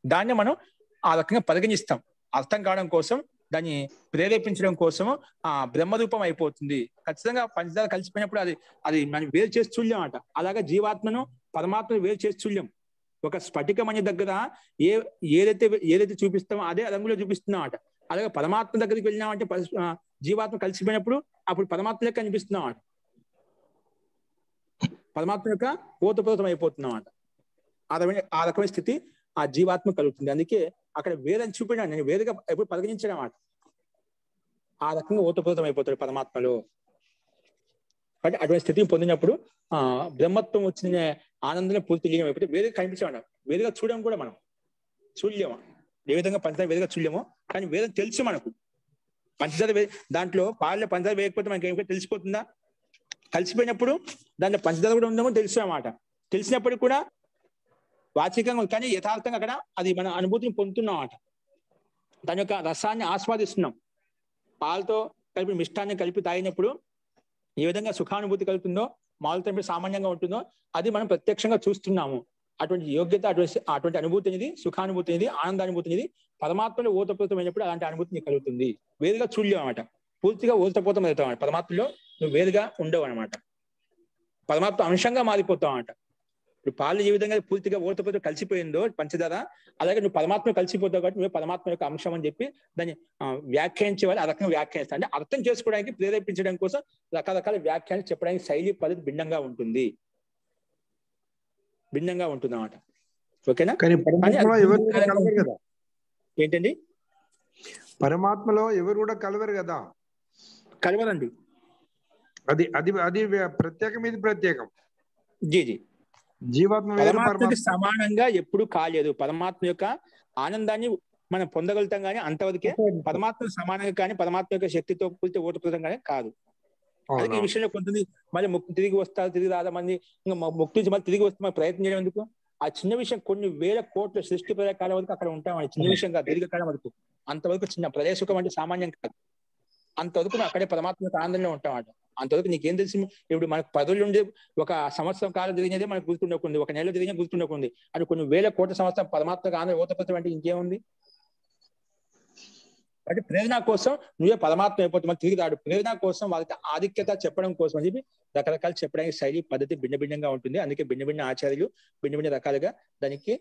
దాన్ని మనం ఆ రకంగా పరిగణిస్తాం. అర్థం కావడం కోసం, దాన్ని ప్రేరేపించడం కోసము ఆ బ్రహ్మరూపం అయిపోతుంది. ఖచ్చితంగా పంచదార కలిసిపోయినప్పుడు అది మనం వేరు చేసి చూడలేం అట. అలాగే జీవాత్మను పరమాత్మను వేరు చేసి చూడలేం. ఒక స్ఫటికం అనే దగ్గర ఏదైతే చూపిస్తామో అదే రంగులో చూపిస్తున్నాం అట. అలాగే పరమాత్మ దగ్గరికి వెళ్ళినామంటే జీవాత్మ కలిసిపోయినప్పుడు అప్పుడు పరమాత్మలే కనిపిస్తున్నాం అట. పరమాత్మ యొక్క ఓతప్రోతం అయిపోతున్నాం అట. ఆ రకమైన స్థితి ఆ జీవాత్మ కలుగుతుంది. అందుకే అక్కడ వేరని చూపినా నేను వేరుగా ఎప్పుడు పరిగణించడం అట. ఆ రకంగా ఓతప్రోతం అయిపోతాడు పరమాత్మలో. కాబట్టి అటువంటి స్థితిని పొందినప్పుడు బ్రహ్మత్వం వచ్చిన ఆనందం పూర్తి లీనం అయిపోతే వేరే కనిపించాడు. వేరుగా చూడడం కూడా మనం చూడలేము. ఏ విధంగా పంచదార వేరుగా చూడలేమో కానీ వేరే తెలుసు మనకు. పంచదార దాంట్లో పాలలో పంచదార వేయకపోతే మనకి ఏమిటో తెలిసిపోతుందా? కలిసిపోయినప్పుడు దాంట్లో పంచదార కూడా ఉందేమో తెలుసు అన్నమాట. తెలిసినప్పటికీ కూడా వాచికంగా కానీ యథార్థంగా అక్కడ అది మన అనుభూతిని పొందుతున్నాం అన్నమాట. దాని యొక్క రసాన్ని ఆస్వాదిస్తున్నాం. పాలతో కలిపి మిష్టాన్ని కలిపి తాగినప్పుడు ఏ విధంగా సుఖానుభూతి కలుగుతుందో, మామూలు సామాన్యంగా ఉంటుందో అది మనం ప్రత్యక్షంగా చూస్తున్నాము. అటువంటి యోగ్యత, అటువంటి అనుభూతి అనేది, సుఖానుభూతి అనేది, ఆనందానుభూతి అనేది పరమాత్మలో ఓతప్రోతమైనప్పుడు అలాంటి అనుభూతి కలుగుతుంది. వేరుగా చూడలేవు అనమాట. పూర్తిగా ఓతప్రోతం అవుతావు అన్నమాట. పరమాత్మలో నువ్వు వేరుగా ఉండవు అనమాట. పరమాత్మ అంశంగా మారిపోతావు అన్నమాట. ఇప్పుడు పాలు ఏ విధంగా పూర్తిగా ఓతప్రోతం కలిసిపోయిందో పంచదార, అలాగే నువ్వు పరమాత్మ కలిసిపోతావు కాబట్టి నువ్వు పరమాత్మ యొక్క అంశం అని చెప్పి దాన్ని వ్యాఖ్యానించే వాళ్ళు ఆ రకంగా వ్యాఖ్యానిస్తారు. అంటే అర్థం చేసుకోవడానికి, ప్రేరేపించడం కోసం రకరకాల వ్యాఖ్యానాలు చెప్పడానికి శైలి పద్ధతి భిన్నంగా ఉంటుంది అన్నమాట. ఓకేనా? ఏంటండి? పరమాత్మలో ఎవరు కూడా కలవరు కదా? కలవరండి. అది అది అది ప్రత్యేకం, ఇది ప్రత్యేకం. జీ జీవాత్మ పరమాత్మకి సమానంగా ఎప్పుడు కాలేదు. పరమాత్మ యొక్క ఆనందాన్ని మనం పొందగలుగుతాం కానీ అంతవరకే. పరమాత్మ సమానంగా కానీ పరమాత్మ యొక్క శక్తితో పూర్తి ఓతప్రోతం కానీ కాదు. అందుకే ఈ విషయంలో కొంతమంది మళ్ళీ తిరిగి వస్తారు, తిరిగి రాదా మంది ఇంకా ముక్తి నుంచి మళ్ళీ తిరిగి వస్తే మనం ప్రయత్నం చేయడం ఎందుకు? ఆ చిన్న విషయం కొన్ని వేల కోట్ల సృష్టి ప్రళయకాలం వరకు అక్కడ ఉంటామని చిన్న విషయం కాదు. దీర్ఘకాలం వరకు అంతవరకు చిన్న ప్రదేశం అంటే సామాన్యం కాదు. అంతవరకు మనం అక్కడే పరమాత్మ యొక్క ఆనందంలో ఉంటామట. అంతవరకు నీకేం తెలిసి ఇప్పుడు మనకు 10 రోజులు ఉండే ఒక సంవత్సరం కాలం జరిగినదే మనకు గుర్తుండకుంది, ఒక నెలలో జరిగిన గుర్తుండకుంది. అది కొన్ని వేల కోట్ల సంవత్సరం పరమాత్మకు ఆనంద ఓతప్రోతం అంటే ఇంకేముంది? అంటే ప్రేరణ కోసం నువ్వే పరమాత్మ అయిపోతుంది, మళ్ళీ తిరిగి రాడు. ప్రేరణ కోసం వాళ్ళకి ఆధిక్యత చెప్పడం కోసం అని చెప్పి రకరకాలు చెప్పడానికి శైలి పద్ధతి భిన్నగా ఉంటుంది. అందుకే భిన్న ఆచార్యులు భిన్న రకాలుగా దానికి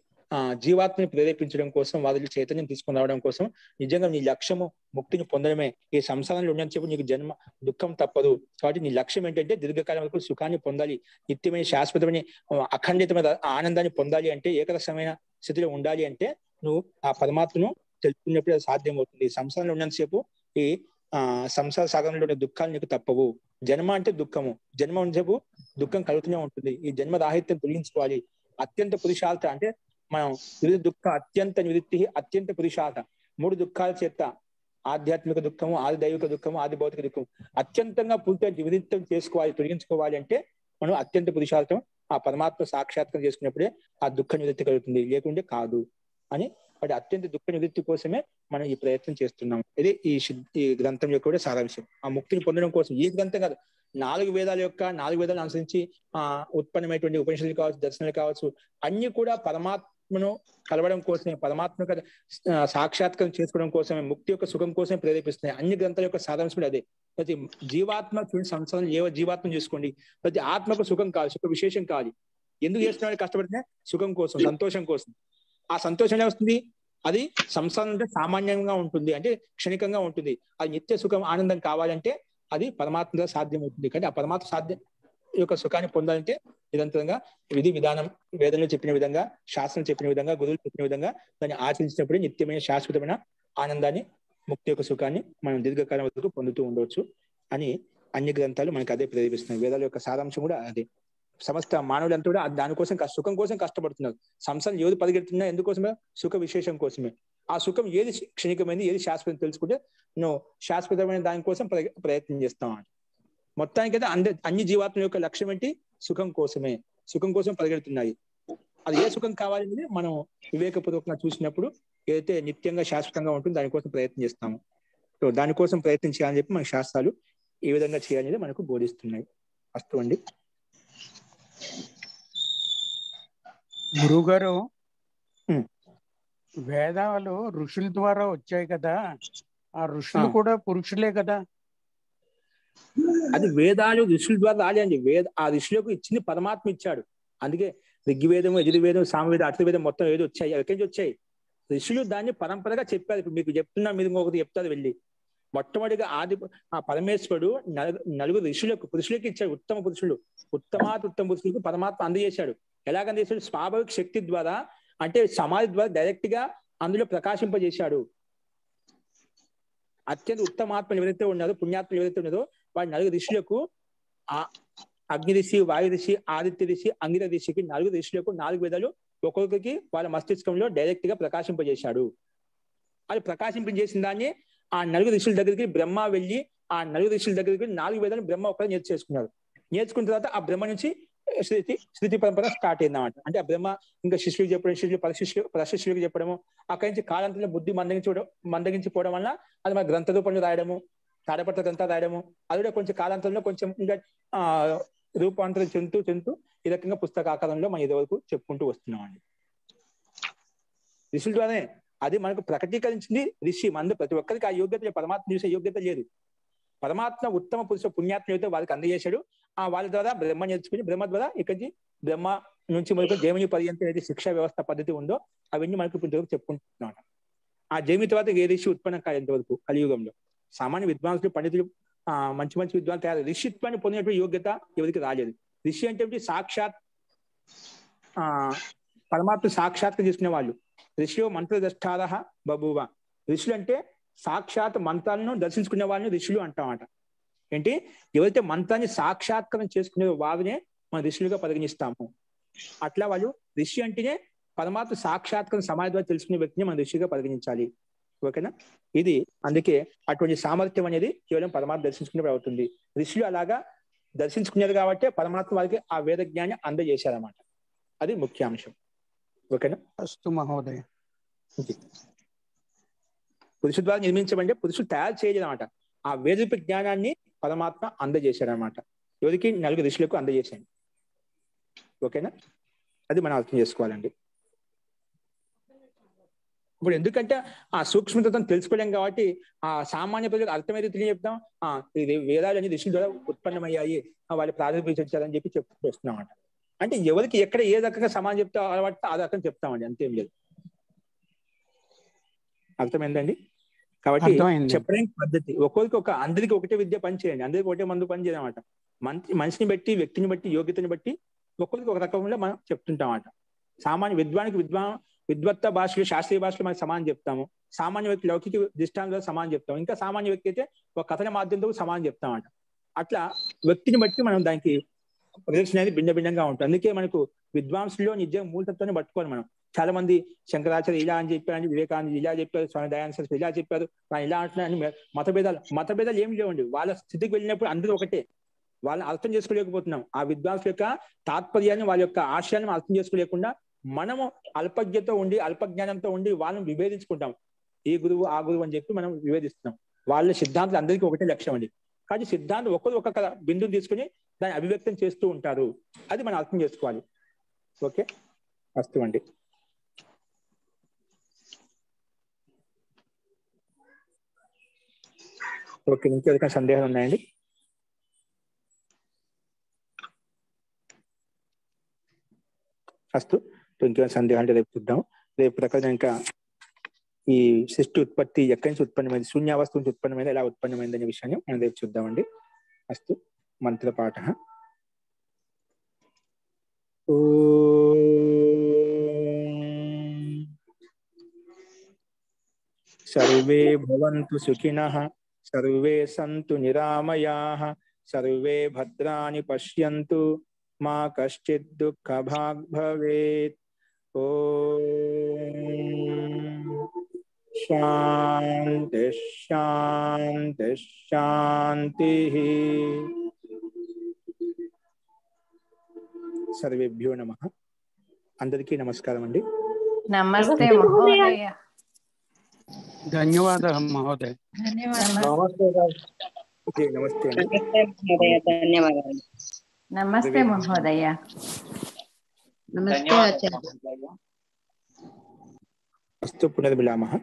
జీవాత్మని ప్రేరేపించడం కోసం, వాళ్ళ చైతన్యం తీసుకుని రావడం కోసం, నిజంగా నీ లక్ష్యము ముక్తిని పొందడమే. ఈ సంసారంలో ఉండని చెప్పి నీకు జన్మ దుఃఖం తప్పదు. కాబట్టి నీ లక్ష్యం ఏంటంటే దీర్ఘకాలం వరకు సుఖాన్ని పొందాలి, నిత్యమైన శాశ్వతమైన అఖండితమైన ఆనందాన్ని పొందాలి అంటే, ఏకరసమైన స్థితిలో ఉండాలి అంటే నువ్వు ఆ పరమాత్మను తెలుసుకున్నప్పుడు అది సాధ్యమవుతుంది. సంసారంలో ఉన్నంతసేపు ఈ సంసార సాగరంలో ఉండే దుఃఖాలు నీకు తప్పవు. జన్మ అంటే దుఃఖము, జన్మ ఉన్నసేపు దుఃఖం కలుగుతూనే ఉంటుంది. ఈ జన్మ రాహిత్యం తొలగించుకోవాలి. అత్యంత పురుషార్థ అంటే మనం దుఃఖ అత్యంత నివృత్తి అత్యంత పురుషార్థ. 3 దుఃఖాల చేత ఆధ్యాత్మిక దుఃఖము, ఆది దైవిక దుఃఖము, ఆది భౌతిక దుఃఖము అత్యంతంగా పూర్తిగా నివృత్తం చేసుకోవాలి, తొలగించుకోవాలి అంటే మనం అత్యంత పురుషార్థం ఆ పరమాత్మ సాక్షాత్కారం చేసుకున్నప్పుడే ఆ దుఃఖ నివృత్తి కలుగుతుంది, లేకుంటే కాదు అని. వాటి అత్యంత దుఃఖ నివృత్తి కోసమే మనం ఈ ప్రయత్నం చేస్తున్నాం. ఇది ఈ గ్రంథం యొక్క కూడా సారాంశం. ఆ ముక్తిని పొందడం కోసం ఈ గ్రంథం కాదు, 4 వేదాలను అనుసరించి ఉత్పన్నమైనటువంటి ఉపనిషత్తులు కావచ్చు, దర్శనాలు కావచ్చు, అన్ని కూడా పరమాత్మను కలవడం కోసమే, పరమాత్మ సాక్షాత్కారం చేసుకోవడం కోసమే, ముక్తి యొక్క సుఖం కోసమే ప్రేరేపిస్తున్నాయి. అన్ని గ్రంథాల యొక్క సారాంశం కూడా అదే. ప్రతి జీవాత్మ చూడండి, సంసారం ఏ జీవాత్మ చూసుకోండి, ప్రతి ఆత్మకు సుఖం కాదు, సుఖ విశేషం కాదు. ఎందుకు చేస్తున్నాడు? కష్టపడితే సుఖం కోసం, సంతోషం కోసం. ఆ సంతోషం ఎలా వస్తుంది? అది సంసారం అంటే సామాన్యంగా ఉంటుంది, అంటే క్షణికంగా ఉంటుంది. అది నిత్య సుఖం ఆనందం కావాలంటే అది పరమాత్మగా సాధ్యమవుతుంది. కానీ ఆ పరమాత్మ సాధ్యం యొక్క సుఖాన్ని పొందాలంటే నిరంతరంగా విధి విధానం, వేదంలో చెప్పిన విధంగా, శాస్త్రం చెప్పిన విధంగా, గురువులు చెప్పిన విధంగా దాన్ని ఆచరించినప్పుడే నిత్యమైన శాశ్వతమైన ఆనందాన్ని, ముక్తి యొక్క సుఖాన్ని మనం దీర్ఘకాలం వరకు పొందుతూ ఉండవచ్చు అని అన్ని గ్రంథాలు మనకి అదే ప్రేరేపిస్తున్నాయి. వేదాల యొక్క సారాంశం కూడా అదే. సమస్త మానవులంతా కూడా దానికోసం సుఖం కోసం కష్టపడుతున్నారు. సంసారం ఏది పరిగెడుతున్నా ఎందుకోసమే? సుఖ విశేషం కోసమే. ఆ సుఖం ఏది క్షణికమైంది, ఏది శాశ్వతం తెలుసుకుంటే నువ్వు శాశ్వతమైన దానికోసం ప్రయత్నం చేస్తాం. మొత్తానికైతే అన్ని జీవాత్మ యొక్క లక్ష్యం ఏంటి? సుఖం కోసమే, సుఖం కోసం పరిగెడుతున్నాయి. అది ఏ సుఖం కావాలనేది మనం వివేకపూర్వకంగా చూసినప్పుడు ఏదైతే నిత్యంగా శాశ్వతంగా ఉంటుందో దానికోసం ప్రయత్నం చేస్తాము. సో దానికోసం ప్రయత్నం చేయాలని చెప్పి మన శాస్త్రాలు ఏ విధంగా చేయాలనేది మనకు బోధిస్తున్నాయి. అస్తు అండి. గురుగారు, వేదాలు ఋషుల ద్వారా వచ్చాయి కదా, ఆ ఋషులు కూడా పురుషులే కదా? అది వేదాలు ఋషుల ద్వారా రాలేండి. ఆ ఋషులకు ఇచ్చింది పరమాత్మ ఇచ్చాడు. అందుకే ఋగ్వేదం, యజుర్వేదం, సామవేదం, అథర్వవేదం మొత్తం ఏదో వచ్చాయి. ఎక్కడి నుంచి వచ్చాయి? ఋషులు దాన్ని పరంపరగా చెప్పారు. ఇప్పుడు మీకు చెప్తున్నా, మీరు ఇంకొకటి చెప్తారు వెళ్ళి. మొట్టమొదటిగా ఆ పరమేశ్వరుడు 4 ఋషులకు, పురుషులకి ఇచ్చాడు. ఉత్తమ పురుషులు, ఉత్తమ పురుషులకు పరమాత్మ అందజేశాడు. ఎలాగ అందజేశాడు? స్వాభావిక శక్తి ద్వారా, అంటే సమాధి ద్వారా డైరెక్ట్ గా అందులో ప్రకాశింపజేశాడు. అత్యంత ఉత్తమాత్మలు ఎవరైతే ఉన్నారో, పుణ్యాత్మలు ఎవరైతే ఉన్నారో, వారి నలుగురు ఋషులకు, ఆ అగ్ని ఋషి, వాయు ఋషి, ఆదిత్య ఋషి, అంగిర ఋషికి, నలుగురు ఋషులకు 4 వేదాలు ఒక్కొక్కరికి వాళ్ళ మస్తిష్కంలో డైరెక్ట్ గా ప్రకాశింపజేశాడు. అది ప్రకాశింపజేసిన దాన్ని ఆ నలుగురు ఋషుల దగ్గరికి బ్రహ్మ వెళ్ళి, ఆ నలుగురు ఋషుల దగ్గరికి 4 వేదాలు బ్రహ్మ ఒక్కరు నేర్చేసుకున్నారు. నేర్చుకున్న తర్వాత ఆ బ్రహ్మ నుంచి శృతి పరంపర స్టార్ట్ అయిందన్నమాట. అంటే ఆ బ్రహ్మ ఇంకా శిష్యులకు చెప్పడం, శిష్యులు పరశిష్యులకు చెప్పడము, అక్కడి నుంచి కాలాంతంలో బుద్ధి మందగించిపోవడం వల్ల అది మన గ్రంథ రూపంలో రాయడము, తాడపత్ర గ్రంథాలు రాయడము, అది కూడా కొంచెం కాలాంతంలో కొంచెం ఇంకా రూపాంతరం చెందుతూ ఈ రకంగా పుస్తక ఆకారంలో మనం ఇదివరకు చెప్పుకుంటూ వస్తున్నాం అండి. ఋషుల ద్వారానే అది మనకు ప్రకటీకరించింది ఋషి. మన ప్రతి ఒక్కరికి ఆ యోగ్యత, పరమాత్మ చూసే యోగ్యత లేదు. పరమాత్మ ఉత్తమ పురుష పుణ్యాత్మ అయితే వారికి అందజేశాడు. ఆ వాళ్ళ ద్వారా బ్రహ్మ నేర్చుకుని, బ్రహ్మ ద్వారా ఇక్కడి బ్రహ్మ నుంచి మనకు జైమిని పర్యంతం ఏదైతే శిక్షా వ్యవస్థ పద్ధతి ఉందో అవన్నీ మనకు ఇంతవరకు చెప్పుకుంటున్నాం. ఆ జైమి తర్వాత ఏ ఋషి ఉత్పన్నం కాదు ఇంతవరకు కలియుగంలో. సామాన్య విద్వాంసులు, పండితులు, మంచి విద్వాంసులు తయారు, ఋషిత్వాన్ని పొందినటువంటి యోగ్యత ఎవరికి రాలేదు. ఋషి అంటే సాక్షాత్ పరమాత్మ సాక్షాత్గా చేసుకునే వాళ్ళు. ఋషియో మంత్రదష్టార బభూవ. ఋషులు అంటే సాక్షాత్ మంత్రాలను దర్శించుకునే వాళ్ళని ఋషులు అంటామట. ఏంటి, ఎవరైతే మంత్రాన్ని సాక్షాత్కారం చేసుకునే వారినే మనం ఋషులుగా పరిగణిస్తాము. అట్లా వాళ్ళు ఋషి అంటేనే పరమాత్మ సాక్షాత్కారం సమాధి ద్వారా తెలుసుకునే వ్యక్తిని మనం ఋషిగా పరిగణించాలి. ఓకేనా? ఇది అందుకే అటువంటి సామర్థ్యం అనేది కేవలం పరమాత్మ దర్శించుకునే అవుతుంది. ఋషులు అలాగా దర్శించుకునేది కాబట్టి పరమాత్మ వారికి ఆ వేద జ్ఞాన్ని అందజేశారన్నమాట. అది ముఖ్యాంశం. ఓకేనా? అస్తు మహోదయ. పురుషు ద్వారా నిర్మించమంటే పురుషుడు తయారు చేయలేదన్నమాట. ఆ వేదిక జ్ఞానాన్ని పరమాత్మ అందజేశాడనమాట. ఎవరికి? 4 ఋషులకు అందజేశాడు. ఓకేనా? అది మనం అర్థం చేసుకోవాలండి. ఇప్పుడు ఎందుకంటే ఆ సూక్ష్మతను తెలుసుకోలేం కాబట్టి ఆ సామాన్య ప్రజలకు అర్థమైతే తెలియజెప్తాం. ఇది వేదాలన్నీ ఋషుల ద్వారా ఉత్పన్నమయ్యాయి, వాళ్ళు ప్రారంభించారని చెప్పి చెప్తూ వస్తున్నామన్నమాట. అంటే ఎవరికి ఎక్కడ ఏ రకంగా సమానం చెప్తా అలవాటు ఆ రకంగా చెప్తామండి, అంతేం లేదు. అర్థమైందండి? కాబట్టి చెప్పడానికి పద్ధతి ఒక్కొక్కరికి అందరికి ఒకటే విద్య పని చేయండి, అందరికి ఒకటే మందు పని చేయదన్నమాట. మనిషిని బట్టి, వ్యక్తిని బట్టి, యోగ్యతని బట్టి ఒక్కొక్కరికి ఒక రకంలో మనం చెప్తుంటాం అన్నమాట. సామాన్య విద్వానికి విద్వత్త భాషలు, శాస్త్రీయ భాషలు మనం సమానం చెప్తాము. సామాన్య వ్యక్తి లౌకిక దృష్టాంతంలో సమానం చెప్తాం. ఇంకా సామాన్య వ్యక్తి అయితే ఒక కథన మాధ్యమంతో సమానం చెప్తామంట. అట్లా వ్యక్తిని బట్టి మనం దానికి ప్రదర్శన అనేది భిన్నంగా ఉంటుంది. అందుకే మనకు విద్వాంసుల్లో నిజంగా మూలతత్వాన్ని పట్టుకోవాలి మనం. చాలా మంది శంకరాచార్య ఇలా అని చెప్పారు, వివేకానంద ఇలా చెప్పారు, స్వామి దయానంద సరస్వతి ఇలా చెప్పారు, ఇలా అంటున్నారని మతభేదాలు ఏమి లేవండి. వాళ్ళ స్థితికి వెళ్ళినప్పుడు అందరూ ఒకటే. వాళ్ళని అర్థం చేసుకోలేకపోతున్నాం. ఆ విద్వాంసుల యొక్క తాత్పర్యాన్ని, వాళ్ళ యొక్క ఆశయాన్ని అర్థం చేసుకోలేకుండా మనము అల్పజ్ఞతో ఉండి, అల్పజ్ఞానంతో ఉండి వాళ్ళని విభేదించుకుంటాం. ఈ గురువు ఆ గురువు అని చెప్పి మనం విభేదిస్తున్నాం. వాళ్ళ సిద్ధాంతం అందరికీ ఒకటే లక్ష్యం అండి. కానీ సిద్ధాంతం ఒక్కరు ఒక్కొక్క బిందుని తీసుకుని దాన్ని అభివ్యక్తం చేస్తూ ఉంటారు. అది మనం అర్థం చేసుకోవాలి. ఓకే, వస్తు అండి. ఓకే, ఇంకేదైనా సందేహాలు ఉన్నాయండి? అస్తు. ఇంకేమైనా సందేహాలు అంటే రేపు చూద్దాం. రేపు ప్రకారం ఇంకా ఈ సృష్టి ఉత్పత్తి ఎక్కడి నుంచి ఉత్పన్నమైంది, శూన్యావస్థ నుంచి ఉత్పన్నమైంది, ఎలా ఉత్పన్నమైంది అనే విషయాన్ని మనం రేపు చూద్దామండి. అస్తు. మంత్రపాఠ. సర్వే భవంతు సుఖినః, సర్వే సంతు నిరామయాః, సర్వే భద్రాణి పశ్యంతు, మా కశ్చిత్ దుఃఖభాగ్ భవేత్. ఓం శాంతి శాంతి శాంతి. సర్వేభ్యో నమః. అందరికీ నమస్కారం అండి. నమస్తే మహోదయ. ధన్యవాదాలు మహోదయ. నమస్తే. ధన్యవాదాలు. నమస్తే మహోదయ. నమస్తే ఆచార్య. అస్తు. పునర్మిలామః.